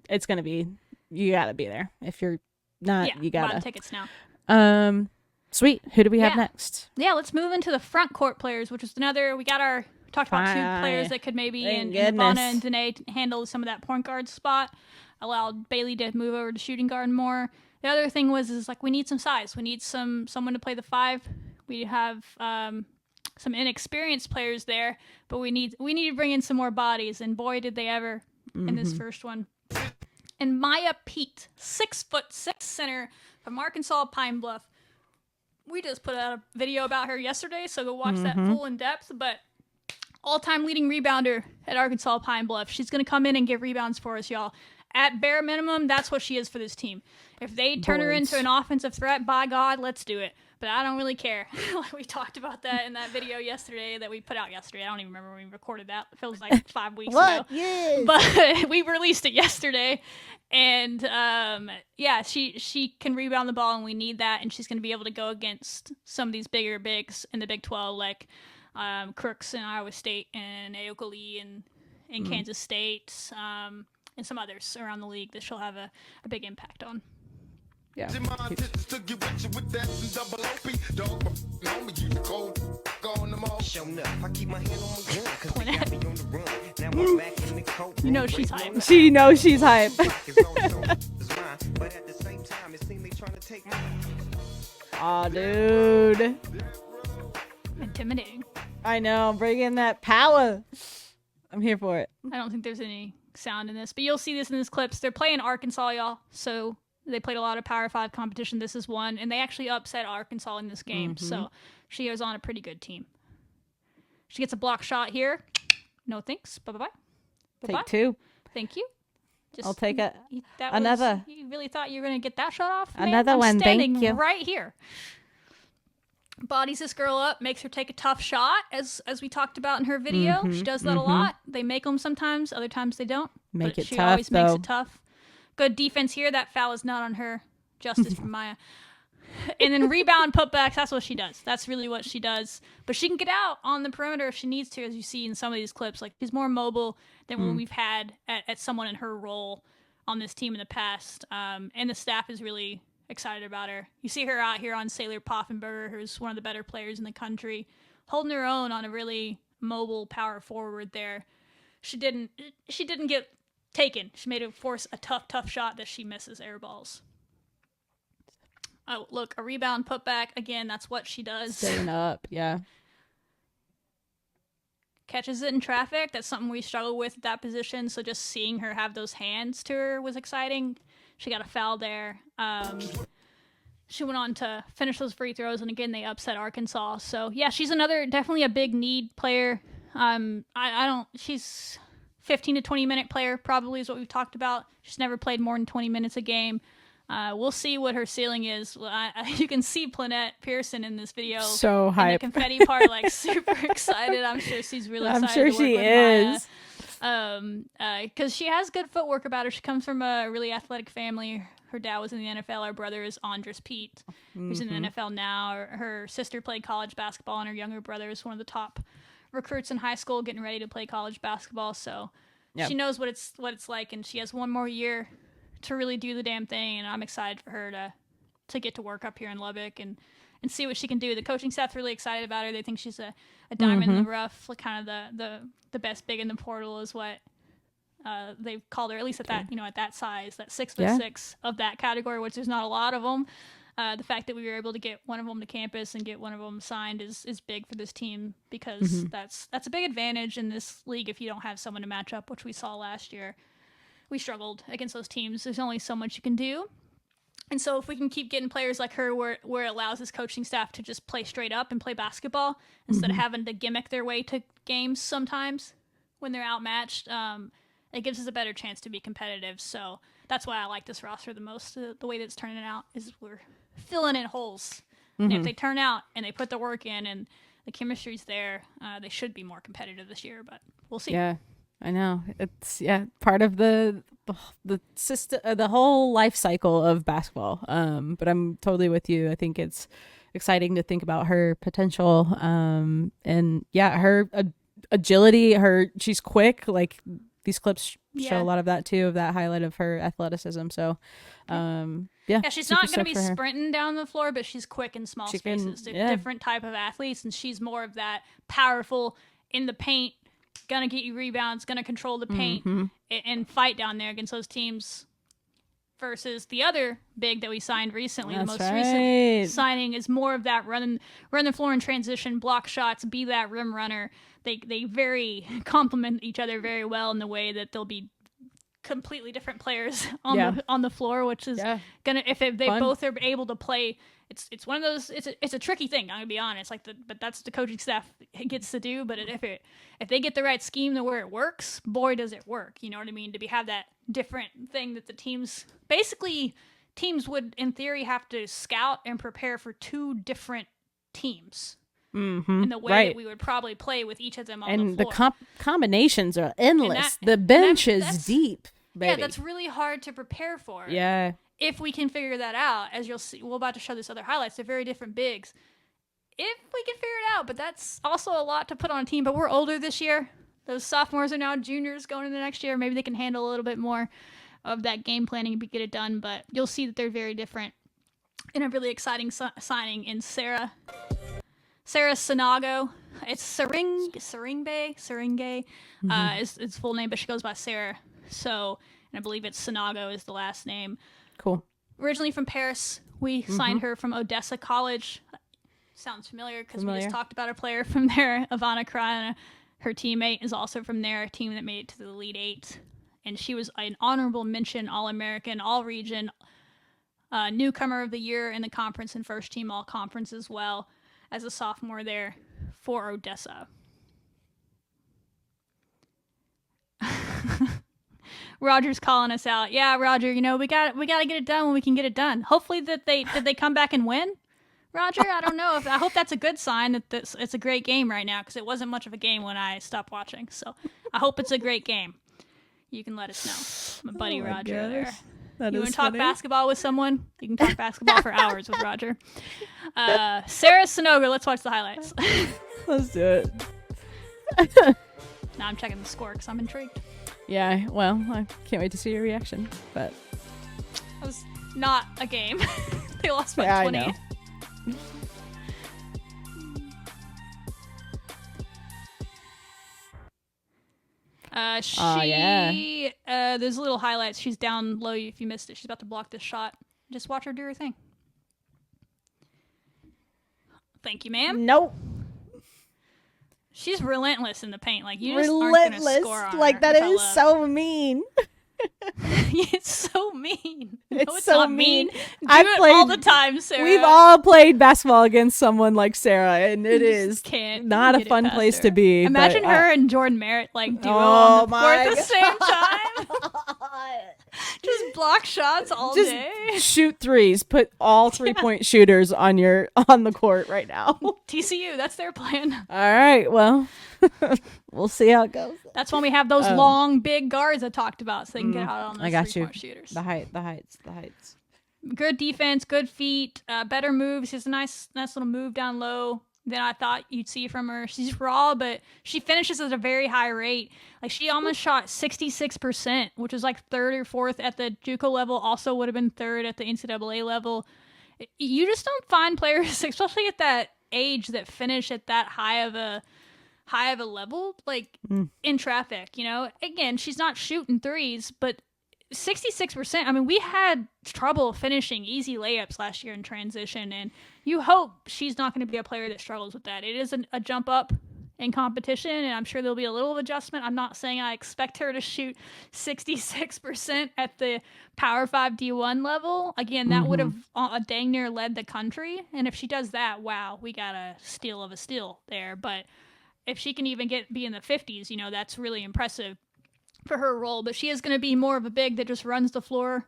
It's going to be, you got to be there. If you're not, you got to. Buy tickets now. Sweet. Who do we have next? Yeah, let's move into the front court players, which is we talked about 2 players that could maybe, and Ivana and Danae handle some of that point guard spot. Allowed Bailey to move over to shooting guard more. The other thing is we need some size. We need someone to play the 5. We have some inexperienced players there, but we need to bring in some more bodies. And boy, did they ever in this first one. And Maya Pete, 6'6" center from Arkansas Pine Bluff. We just put out a video about her yesterday, so go watch that full in depth. But all-time leading rebounder at Arkansas Pine Bluff. She's going to come in and give rebounds for us, y'all. At bare minimum, that's what she is for this team. If they turn her into an offensive threat, by God, let's do it. But I don't really care. We talked about that in that video yesterday that we put out yesterday. I don't even remember when we recorded that. It feels like 5 weeks ago. Yes. But we released it yesterday. And, she can rebound the ball, and we need that. And she's going to be able to go against some of these bigger bigs in the Big 12, like Crooks in Iowa State and Aoka Lee in Kansas State. And some others around the league that she'll have a big impact on. Yeah. You know she's hype. She knows she's hype. Aw, dude. Intimidating. I know. Bring in that power. I'm here for it. I don't think there's any sound in this, but you'll see this in these clips. They're playing Arkansas, y'all. So they played a lot of Power 5 competition. This is one, and they actually upset Arkansas in this game. So she is on a pretty good team. She gets a block shot here. No thanks. Bye-bye. Take 2. Thank you. I'll take it. Another. You really thought you were going to get that shot off? Another I'm one. standing Thank you. right here. bodies this girl up, makes her take a tough shot, as we talked about in her video. She does that a lot. They make them sometimes, other times they don't. Make it she tough, always makes though. it tough. Good defense here. That foul is not on her. Justice for Maya. And then rebound putbacks, that's what she does. That's really what she does. But she can get out on the perimeter if she needs to, as you see in some of these clips. Like, she's more mobile than what we've had at someone in her role on this team in the past. And the staff is really excited about her. You see her out here on Sailor Poffenberger, who's one of the better players in the country, holding her own on a really mobile power forward there. She didn't get taken. She made her force a tough shot that she misses air balls. Oh, look, a rebound putback. Again, that's what she does. Staying up, yeah. Catches it in traffic. That's something we struggle with at that position. So just seeing her have those hands to her was exciting. She got a foul there. She went on to finish those free throws, and again, they upset Arkansas. So yeah, she's definitely a big need player. She's 15 to 20 minute player probably is what we've talked about. She's never played more than 20 minutes a game. We'll see what her ceiling is. You can see Planette Pearson in this video. So hyped. In the confetti part, like super excited. I'm sure she's really excited. I'm sure to work she with is. Maya. Because she has good footwork about her. She comes from a really athletic family. Her dad was in the NFL. Her brother is Andres Pete, who's in the NFL now. Her sister played college basketball, and her younger brother is one of the top recruits in high school, getting ready to play college basketball. So she knows what it's like, and she has one more year to really do the damn thing, and I'm excited for her to get to work up here in Lubbock and see what she can do. The coaching staff's really excited about her. They think she's a diamond in the rough, like kind of the best big in the portal is what they've called her, at least at that at that size, that 6'6" of that category, which there's not a lot of them. The fact that we were able to get one of them to campus and get one of them signed is big for this team, because that's a big advantage in this league if you don't have someone to match up, which we saw last year. We struggled against those teams. There's only so much you can do. And so if we can keep getting players like her where it allows this coaching staff to just play straight up and play basketball instead of having to gimmick their way to games sometimes when they're outmatched, it gives us a better chance to be competitive. So that's why I like this roster the most. The way that it's turning out is we're filling in holes. And if they turn out and they put the work in and the chemistry's there, they should be more competitive this year, but we'll see. Yeah. I know, it's part of the system, the whole life cycle of basketball. But I'm totally with you. I think it's exciting to think about her potential. And her agility. She's quick. Like these clips show a lot of that too, of that highlight of her athleticism. So, she's not going to be sprinting down the floor, but she's quick in small spaces. They're different type of athletes, and she's more of that powerful in the paint. Gonna get you rebounds, gonna control the paint and fight down there against those teams, versus the other big that we signed recently. The most recent signing is more of that run the floor in transition, block shots, be that rim runner. They very complement each other very well in the way that they'll be completely different players on the floor, which is gonna, if they both are able to play. It's one of those. It's a tricky thing. I'm gonna be honest. But that's the coaching staff gets to do. But if they get the right scheme to where it works, boy does it work. You know what I mean? To have that different thing that the teams would in theory have to scout and prepare for two different teams. In the way that we would probably play with each of them on the floor. And the combinations are endless. The bench is deep, baby. Yeah, that's really hard to prepare for. Yeah. If we can figure that out, as you'll see, we're about to show this other highlights. They're very different bigs. If we can figure it out, but that's also a lot to put on a team. But we're older this year. Those sophomores are now juniors going into the next year. Maybe they can handle a little bit more of that game planning and get it done. But you'll see that they're very different. And a really exciting signing in Sarah Sinago. It's Seringe is its full name, but she goes by Sarah. So, and I believe it's Sinago is the last name. Cool. Originally from Paris, we signed her from Odessa College. Sounds familiar because we just talked about a player from there, Ivana Krajina. Her teammate is also from there, a team that made it to the Elite Eight. And she was an honorable mention, All-American, All-Region, newcomer of the year in the conference and first team All-Conference as well as a sophomore there for Odessa. Roger's calling us out. Yeah, Roger, we got to get it done when we can get it done. Hopefully did they come back and win? Roger, I don't know. I hope that's a good sign that it's a great game right now, because it wasn't much of a game when I stopped watching. So I hope it's a great game. You can let us know. My buddy Roger there. You want to talk basketball with someone? You can talk basketball for hours with Roger. Sarah Sonoga, let's watch the highlights. Let's do it. Now I'm checking the score because I'm intrigued. Yeah, well, I can't wait to see your reaction. But it was not a game. They lost by 20. I know. There's little highlights. She's down low if you missed it. She's about to block this shot. Just watch her do her thing. Thank you, ma'am. Nope. She's relentless in the paint. Like, you just aren't gonna score on like her, that is so mean. It's so mean. No, It's so not mean. Do I've it played all the time, Sarah. We've all played basketball against someone like Sarah, and it is can't not a get it fun past place her. to be. Imagine but, her and Jordan Merritt like duo Oh on the court my at the same time. Just block shots all just day. shoot threes. Put all 3-point shooters on the court right now. TCU, that's their plan. All right, well, we'll see how it goes. That's when we have those long, big guards I talked about, so they can get out on those I got 3-point shooters. The heights. Good defense, good feet, better moves. She has a nice little move down low than I thought you'd see from her. She's raw, but she finishes at a very high rate. Like, she almost shot 66%, which is like third or fourth at the JUCO level. Also would have been third at the NCAA level. You just don't find players, especially at that age, that finish at that high of a level, like in traffic. You know, again, she's not shooting threes, but 66%. I mean, we had trouble finishing easy layups last year in transition, and you hope she's not going to be a player that struggles with that. It is a jump up in competition, and I'm sure there'll be a little adjustment. I'm not saying I expect her to shoot 66% at the Power 5 D1 level. Again, that would have dang near led the country, and if she does that, wow, we got a steal of a steal there. But if she can even be in the 50s, you know, that's really impressive for her role. But she is going to be more of a big that just runs the floor,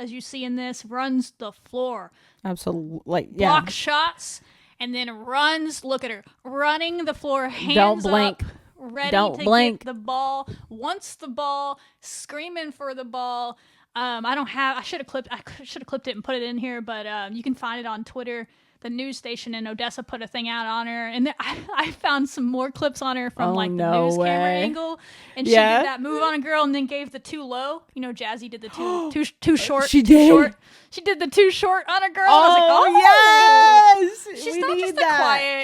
as you see in this, runs the floor. Absolutely. Like, yeah. Block shots and then runs. Look at her running the floor, hands Don't blink. up, ready Don't to blink. get the ball, wants the ball, screaming for the ball. I should have clipped it and put it in here, but you can find it on Twitter. The news station in Odessa put a thing out on her, and I found some more clips on her from the news camera angle, and she did that move on a girl and then gave the too low. You know, Jazzy did the too short. She too did. Short. She did the too short on a girl. Oh, I was like, yes. she's We not need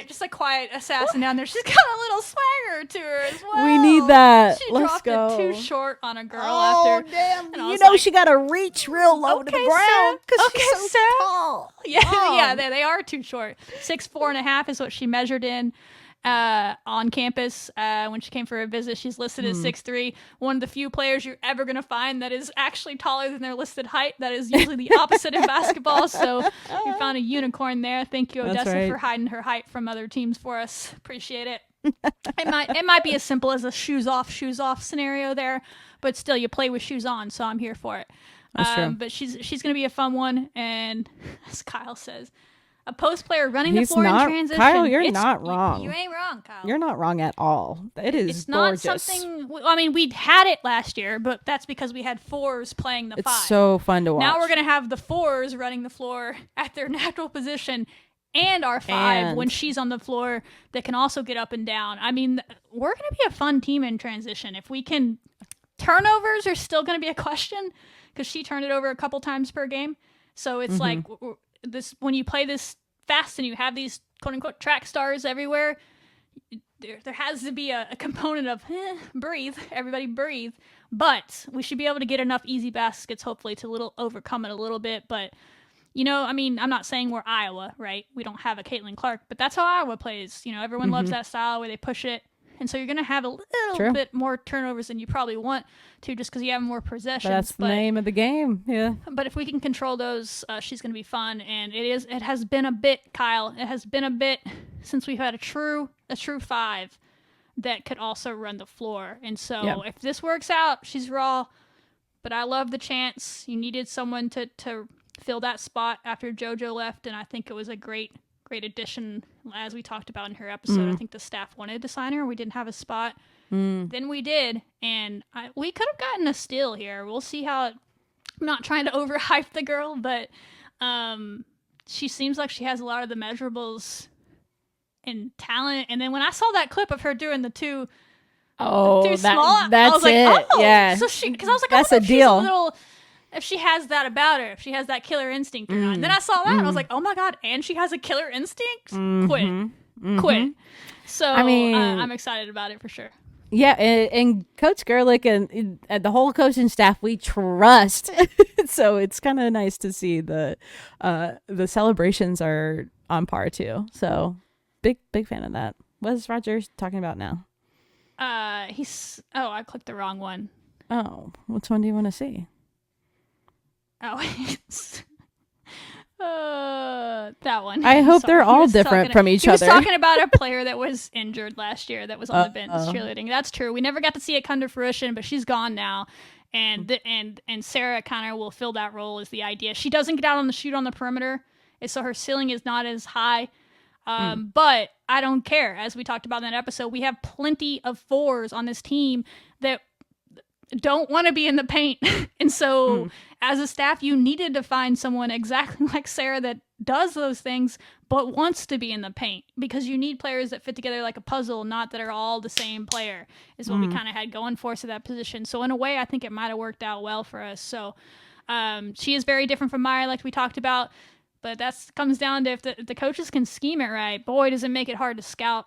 just a quiet assassin down there. She's got a little swagger to her as well. We need that. She Let's dropped go. it too short on a girl Oh, after. damn. And I You was know, like, she got to reach real low to the ground because she's so tall. Yeah, they are too short. 6'4.5" is what she measured in on campus when she came for a visit. She's listed as 6'3". One of the few players you're ever going to find that is actually taller than their listed height. That is usually the opposite in basketball. So we found a unicorn there. Thank you, Odessa, for hiding her height from other teams for us. Appreciate it. It might be as simple as a shoes off scenario there, but still, you play with shoes on, so I'm here for it. That's true. But she's going to be a fun one, and as Kyle says, a post player running the floor in transition. Kyle, you're not wrong. You ain't wrong, Kyle. You're not wrong at all. It is It's not gorgeous. something. I mean, we had it last year, but that's because we had fours playing the It's five. so fun to watch. Now we're going to have the fours running the floor at their natural position, and our five when she's on the floor that can also get up and down. I mean, we're going to be a fun team in transition. If we can, turnovers are still going to be a question because she turned it over a couple times per game. So it's like this when you play this fast and you have these quote unquote track stars everywhere. There has to be a component of breathe, everybody breathe. But we should be able to get enough easy baskets, hopefully, to overcome it a little bit. But you know, I mean, I'm not saying we're Iowa, right? We don't have a Caitlin Clark, but that's how Iowa plays. You know, everyone loves that style where they push it. And so you're going to have a little bit more turnovers than you probably want to just because you have more possessions. That's the name of the game, yeah. But if we can control those, she's going to be fun. And it has been a bit, Kyle, it has been a bit since we've had a true five that could also run the floor. And so if this works out, she's raw. But I love the chance. You needed someone to fill that spot after JoJo left, and I think it was a great great addition, as we talked about in her episode. I think the staff wanted to sign her. We didn't have a spot. Then we did, and we could have gotten a steal here. We'll see how. I'm not trying to overhype the girl, but she seems like she has a lot of the measurables and talent. And then when I saw that clip of her doing the two small, that's I was like, it. oh, Yeah. So because I was like, that's I a wonder if deal. she's a little. If she has that about her, if she has that killer instinct or not. And then I saw that, and I was like, oh my god, and she has a killer instinct? Quit. So I mean, I'm excited about it for sure. Yeah, and Coach Gerlich and the whole coaching staff, we trust. So it's kind of nice to see the celebrations are on par too. So big fan of that. What is Roger talking about now? I clicked the wrong one. Oh, which one do you want to see? That one. I hope they're He all was different from each He was other. talking about a player that was injured last year that was on the bench cheerleading. That's true. We never got to see it come to fruition, but she's gone now. And Sarah kind of will fill that role is the idea. She doesn't get out on the shoot on the perimeter, so her ceiling is not as high. But I don't care. As we talked about in that episode, we have plenty of fours on this team that don't want to be in the paint. And so as a staff, you needed to find someone exactly like Sarah that does those things but wants to be in the paint, because you need players that fit together like a puzzle, not that are all the same player, is what we kind of had going for us at that position. So in a way, I think it might have worked out well for us. So she is very different from Maya, like we talked about, but that comes down to if the coaches can scheme it right, boy, does it make it hard to scout.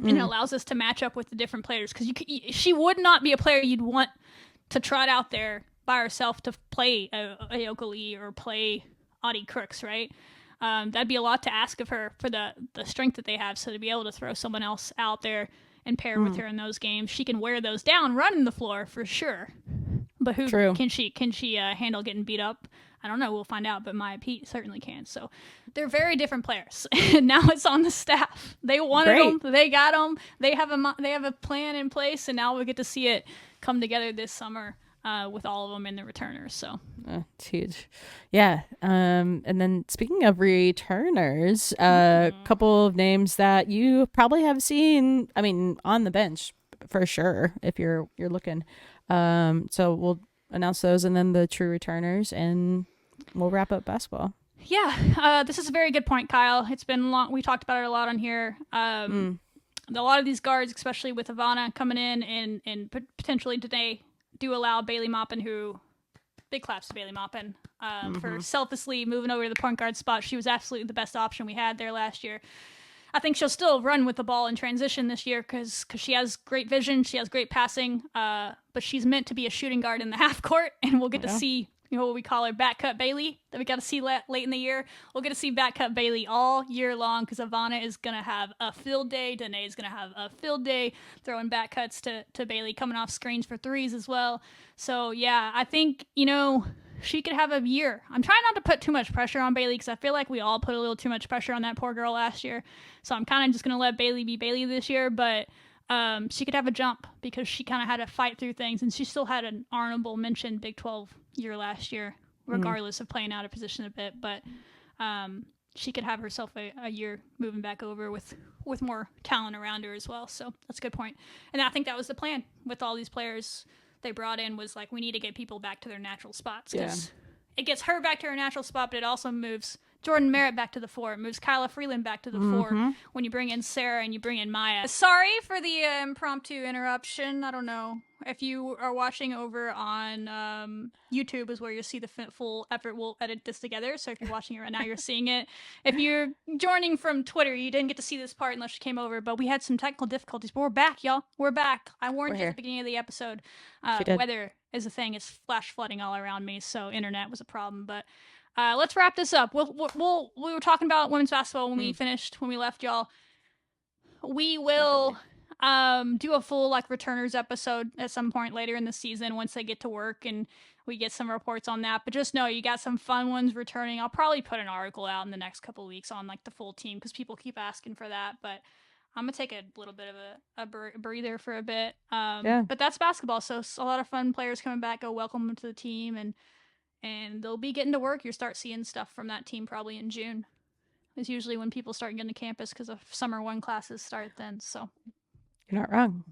And it allows us to match up with the different players, because she would not be a player you'd want to trot out there by herself to play Ayoka Lee or play Audie Crooks, right? That'd be a lot to ask of her for the strength that they have. So to be able to throw someone else out there and pair with her in those games, she can wear those down, running the floor for sure. But can she handle getting beat up? I don't know. We'll find out. But Maya Pete certainly can. So they're very different players. And now it's on the staff. They wanted them. They got them. They have a plan in place, and now we get to see it come together this summer with all of them in the returners. So it's huge. Yeah. And then speaking of returners, a couple of names that you probably have seen, I mean, on the bench for sure, if you're looking. So we'll announce those and then the true returners, and we'll wrap up basketball. Yeah. This is a very good point, Kyle. It's been long. We talked about it a lot on here. A lot of these guards, especially with Ivana coming in and potentially today, do allow Bailey Maupin, who, big claps to Bailey Maupin, for selflessly moving over to the point guard spot. She was absolutely the best option we had there last year. I think she'll still run with the ball in transition this year because she has great vision, she has great passing, but she's meant to be a shooting guard in the half court, and we'll get to see, what we call her back cut Bailey that we got to see late in the year. We'll get to see back cut Bailey all year long, because Ivana is going to have a field day. Danae is going to have a field day throwing back cuts to Bailey, coming off screens for threes as well. So yeah, I think, she could have a year. I'm trying not to put too much pressure on Bailey, because I feel like we all put a little too much pressure on that poor girl last year. So I'm kind of just going to let Bailey be Bailey this year, but she could have a jump because she kind of had to fight through things, and she still had an honorable mention Big 12 year last year, regardless of playing out of position a bit. But she could have herself a year moving back over with more talent around her as well. So that's a good point. And I think that was the plan with all these players they brought in, was like, we need to get people back to their natural spots, because it gets her back to her natural spot, but it also moves Jordan Merritt back to the 4. It moves Kyla Freeland back to the 4 when you bring in Sarah and you bring in Maya. Sorry for the impromptu interruption. I don't know. If you are watching over on YouTube is where you'll see the full effort. We'll edit this together. So if you're watching it right now, you're seeing it. If you're joining from Twitter, you didn't get to see this part unless you came over. But we had some technical difficulties. But we're back, y'all. We're back. I warned you at the beginning of the episode. Weather is a thing. It's flash flooding all around me. So internet was a problem. But let's wrap this up. We were talking about women's basketball when we finished, when we left, y'all. We will do a full returners episode at some point later in the season once they get to work and we get some reports on that. But just know you got some fun ones returning. I'll probably put an article out in the next couple of weeks on the full team, because people keep asking for that. But I'm gonna take a little bit of a breather for a bit. But that's basketball, so a lot of fun players coming back. Go welcome them to the team, and they'll be getting to work. You'll start seeing stuff from that team probably in June. is usually when people start getting to campus because of summer 1 classes start then. So You're not wrong.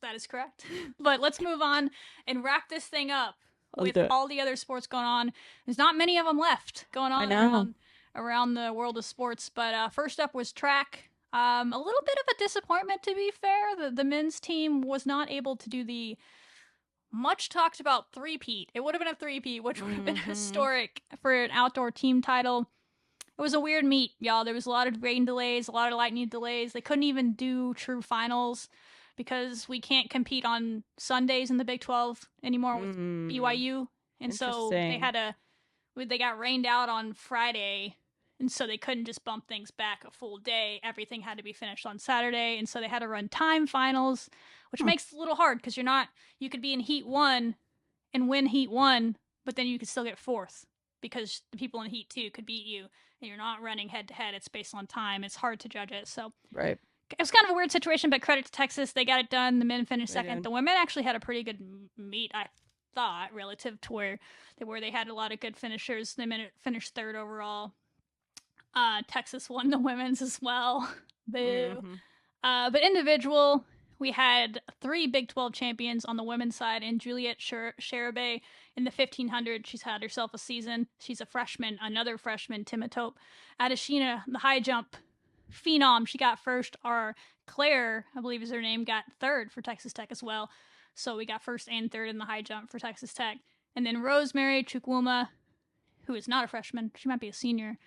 that is correct. But let's move on and wrap this thing up Let's with do it. all the other sports going on. There's not many of them left going on around the world of sports. But first up was track. A little bit of a disappointment, to be fair. The men's team was not able to do the much talked about three-peat. It would have been a three-peat, which would have been historic for an outdoor team title. It was a weird meet, y'all. There was a lot of rain delays, a lot of lightning delays. They couldn't even do true finals because we can't compete on Sundays in the Big 12 anymore with BYU. And so they got rained out on Friday, and so they couldn't just bump things back a full day. Everything had to be finished on Saturday, and so they had to run time finals, which makes it a little hard because you could be in Heat 1 and win Heat 1, but then you could still get fourth because the people in Heat 2 could beat you, and you're not running head-to-head. It's based on time. It's hard to judge it, so... Right. It was kind of a weird situation, but credit to Texas. They got it done. The men finished second. The women actually had a pretty good meet, I thought, relative to where they had a lot of good finishers. The men finished third overall. Texas won the women's as well. Boo. But individual, we had 3 Big 12 champions on the women's side, and Juliet Sharabe in the 1500. She's had herself a season. She's a freshman, another freshman, Timatope. Adeshina, the high jump phenom, she got first. Our Claire, I believe is her name, got third for Texas Tech as well. So we got first and third in the high jump for Texas Tech. And then Rosemary Chukwuma, who is not a freshman, she might be a senior,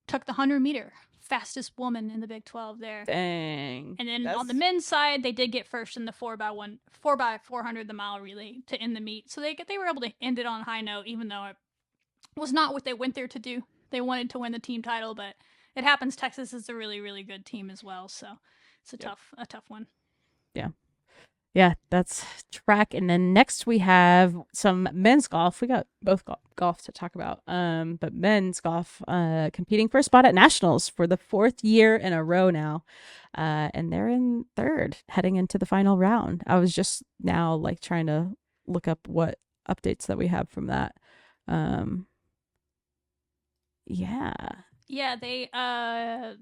took the 100-meter. Fastest woman in the Big 12 there. Dang. And then on the men's side, they did get first in the 4x400 the mile relay to end the meet. So they were able to end it on a high note, even though it was not what they went there to do. They wanted to win the team title, but it happens. Texas is a really, really good team as well. So it's a tough one. Yeah, that's track. And then next we have some men's golf. We got both golf to talk about. But men's golf competing for a spot at nationals for the 4th year in a row now. And they're in third heading into the final round. I was just now trying to look up what updates that we have from that. Yeah, they had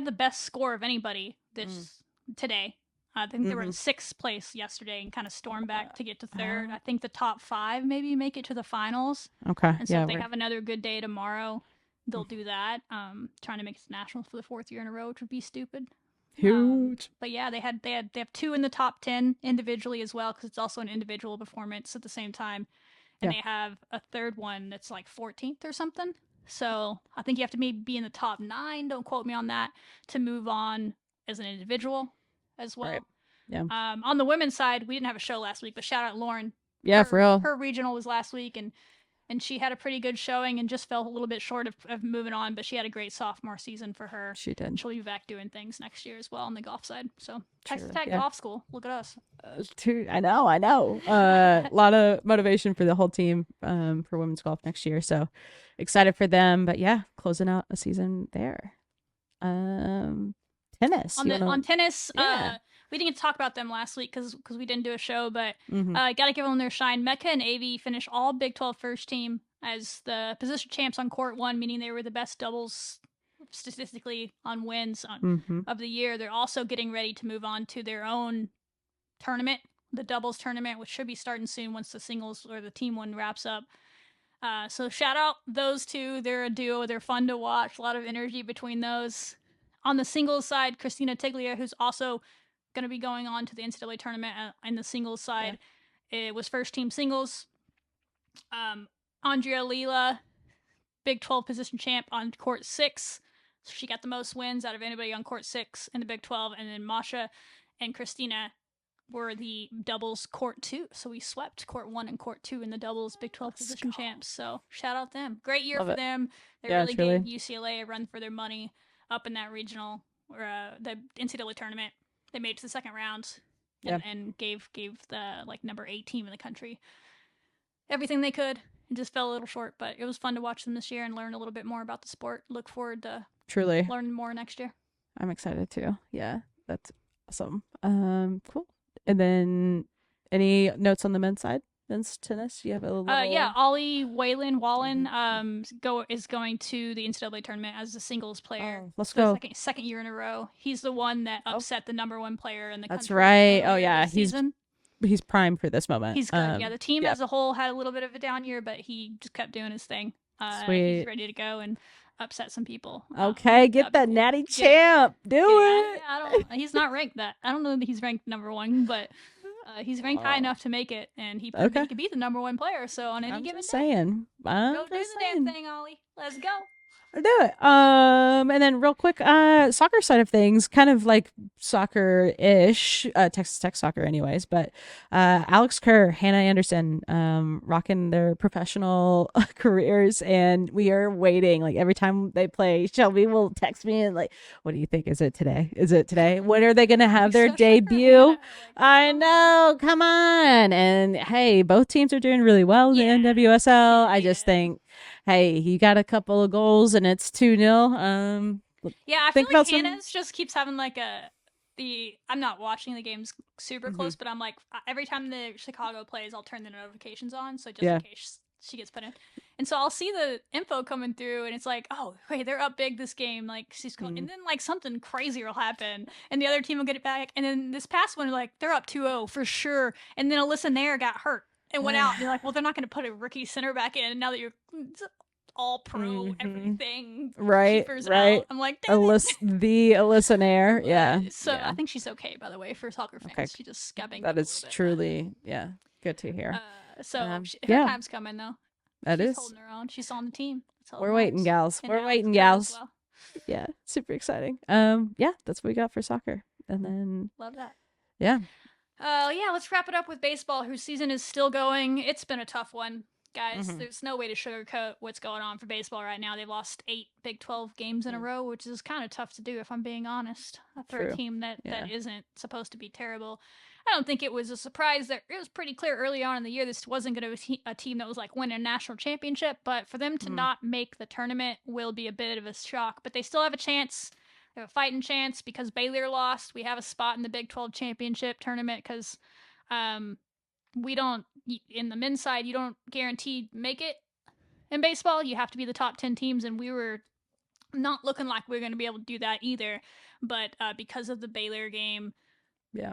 the best score of anybody today. I think they were in 6th place yesterday and kind of stormed back to get to third. I think the top 5 maybe make it to the finals. Okay. And so if they have another good day tomorrow, they'll do that. Trying to make it to nationals for the 4th year in a row, which would be stupid. Huge. But yeah, they have 2 in the top 10 individually as well, because it's also an individual performance at the same time. And they have a third one that's 14th or something. So I think you have to maybe be in the top 9. Don't quote me on that to move on as an individual as well. Right. Yeah. On the women's side, we didn't have a show last week, but shout out Lauren. Yeah, for real. Her regional was last week, and she had a pretty good showing and just fell a little bit short of moving on, but she had a great sophomore season for her. She did. She'll be back doing things next year as well on the golf side. So Texas Tech Golf School, look at us. I know. A lot of motivation for the whole team for women's golf next year. So excited for them. But yeah, closing out a season there. Tennis. On tennis, we didn't get to talk about them last week because we didn't do a show, but got to give them their shine. Mecca and Avi finished all Big 12 first team as the position champs on court 1, meaning they were the best doubles statistically on wins of the year. They're also getting ready to move on to their own tournament, the doubles tournament, which should be starting soon once the singles or the team one wraps up. So shout out those two. They're a duo. They're fun to watch. A lot of energy between those. On the singles side, Christina Tiglia, who's also going to be going on to the NCAA tournament in the singles side, it was first team singles. Andrea Lila, Big 12 position champ on court 6. So she got the most wins out of anybody on court 6 in the Big 12. And then Masha and Christina were the doubles court 2. So we swept court 1 and court 2 in the doubles Big 12 position champs. So shout out them. Great year for them. They really gave UCLA a run for their money up in that regional or the NCAA tournament. They made it to the second round and gave the number 8 team in the country everything they could. It just fell a little short, but it was fun to watch them this year and learn a little bit more about the sport. Look forward to learning more next year. I'm excited too. Yeah, that's awesome. Cool. And then any notes on the men's side men's tennis? You have a little. Yeah, Ollie Wallen is going to the NCAA tournament as a singles player. Oh, let's go. Second year in a row. He's the one that upset the number one player in the country. That's right. Oh earlier yeah, this season. he's primed for this moment. He's good. The team as a whole had a little bit of a down year, but he just kept doing his thing. Sweet. He's ready to go and upset some people. Okay, get that natty champ. Do it. He's not ranked that. I don't know that he's ranked number one, but he's ranked high enough to make it, and he could be the number one player. So on any given day, go do the damn thing, Ollie. Let's go. I'll do it. And then real quick, soccer side of things, kind of like soccer-ish, Texas Tech soccer anyways, but Alex Kerr, Hannah Anderson, rocking their professional careers, and we are waiting. Like every time they play, Shelby will text me and like, what do you think? Is it today? When are they going to have their debut? I know. Come on. And hey, both teams are doing really well in the NWSL. I just think, hey, you got a couple of goals and it's 2-0. I feel like Hannah's just keeps having like I'm not watching the games super close, but I'm like, every time the Chicago plays, I'll turn the notifications on, so just in case she gets put in. And so I'll see the info coming through, and it's like, oh, wait, they're up big this game. Like, she's going, and then like something crazy will happen, and the other team will get it back. And then this past one, like, they're up 2-0 for sure. And then Alyssa Nair got hurt and went out. And they're like, well, they're not going to put a rookie center back in now that you're all pro, everything. Right. Out. I'm like, the Alyssa Nair. Yeah. So I think she's okay, by the way, for soccer fans. Okay. She just got banged. That is truly, good to hear. Her time's coming, though. She's holding her own. She's on the team. We're waiting, gals. Well. Yeah. Super exciting. That's what we got for soccer. And then. Love that. Yeah. Let's wrap it up with baseball, whose season is still going. It's been a tough one. Guys, there's no way to sugarcoat what's going on for baseball right now. They've lost 8 Big 12 games in a row, which is kind of tough to do, if I'm being honest, for a team that isn't supposed to be terrible. I don't think it was a surprise. That it was pretty clear early on in the year this wasn't going to be a team that was like winning a national championship, but for them to not make the tournament will be a bit of a shock. But they still have a chance. They have a fighting chance because Baylor lost. We have a spot in the Big 12 championship tournament because we don't, in the men's side, you don't guarantee make it in baseball. You have to be the top 10 teams, and we were not looking like we were going to be able to do that either. But because of the Baylor game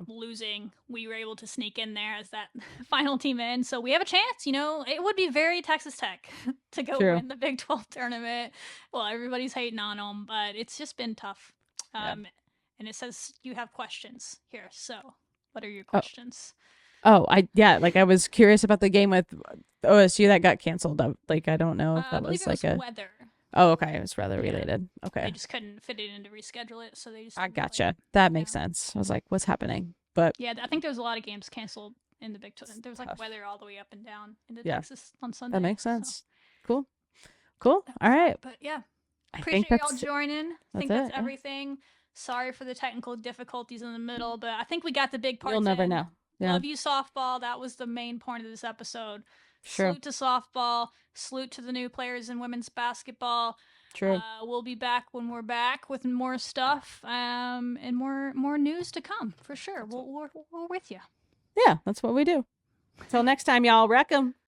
losing, we were able to sneak in there as that final team in. So we have a chance, it would be very Texas Tech to go win the Big 12 tournament. Well, everybody's hating on them, but it's just been tough. And it says you have questions here. So what are your questions? I was curious about the game with OSU that got canceled. Like, I don't know if that was like weather. Oh, okay. It was weather related. Okay. They just couldn't fit it in to reschedule it, so they just. I gotcha. That makes sense. I was like, what's happening? But I think there was a lot of games canceled in the Big 12. There was like weather all the way up and down into Texas on Sunday. That makes sense. So. Cool. All right. But appreciate y'all joining. I think that's everything. Sorry for the technical difficulties in the middle, but I think we got the big parts. You'll never know. Yeah. Love you, softball. That was the main point of this episode. Sure. Salute to softball. Salute to the new players in women's basketball. True. We'll be back when we're back with more stuff and more news to come for sure. We're with you. Yeah, that's what we do. Until next time, y'all. Wreck 'em.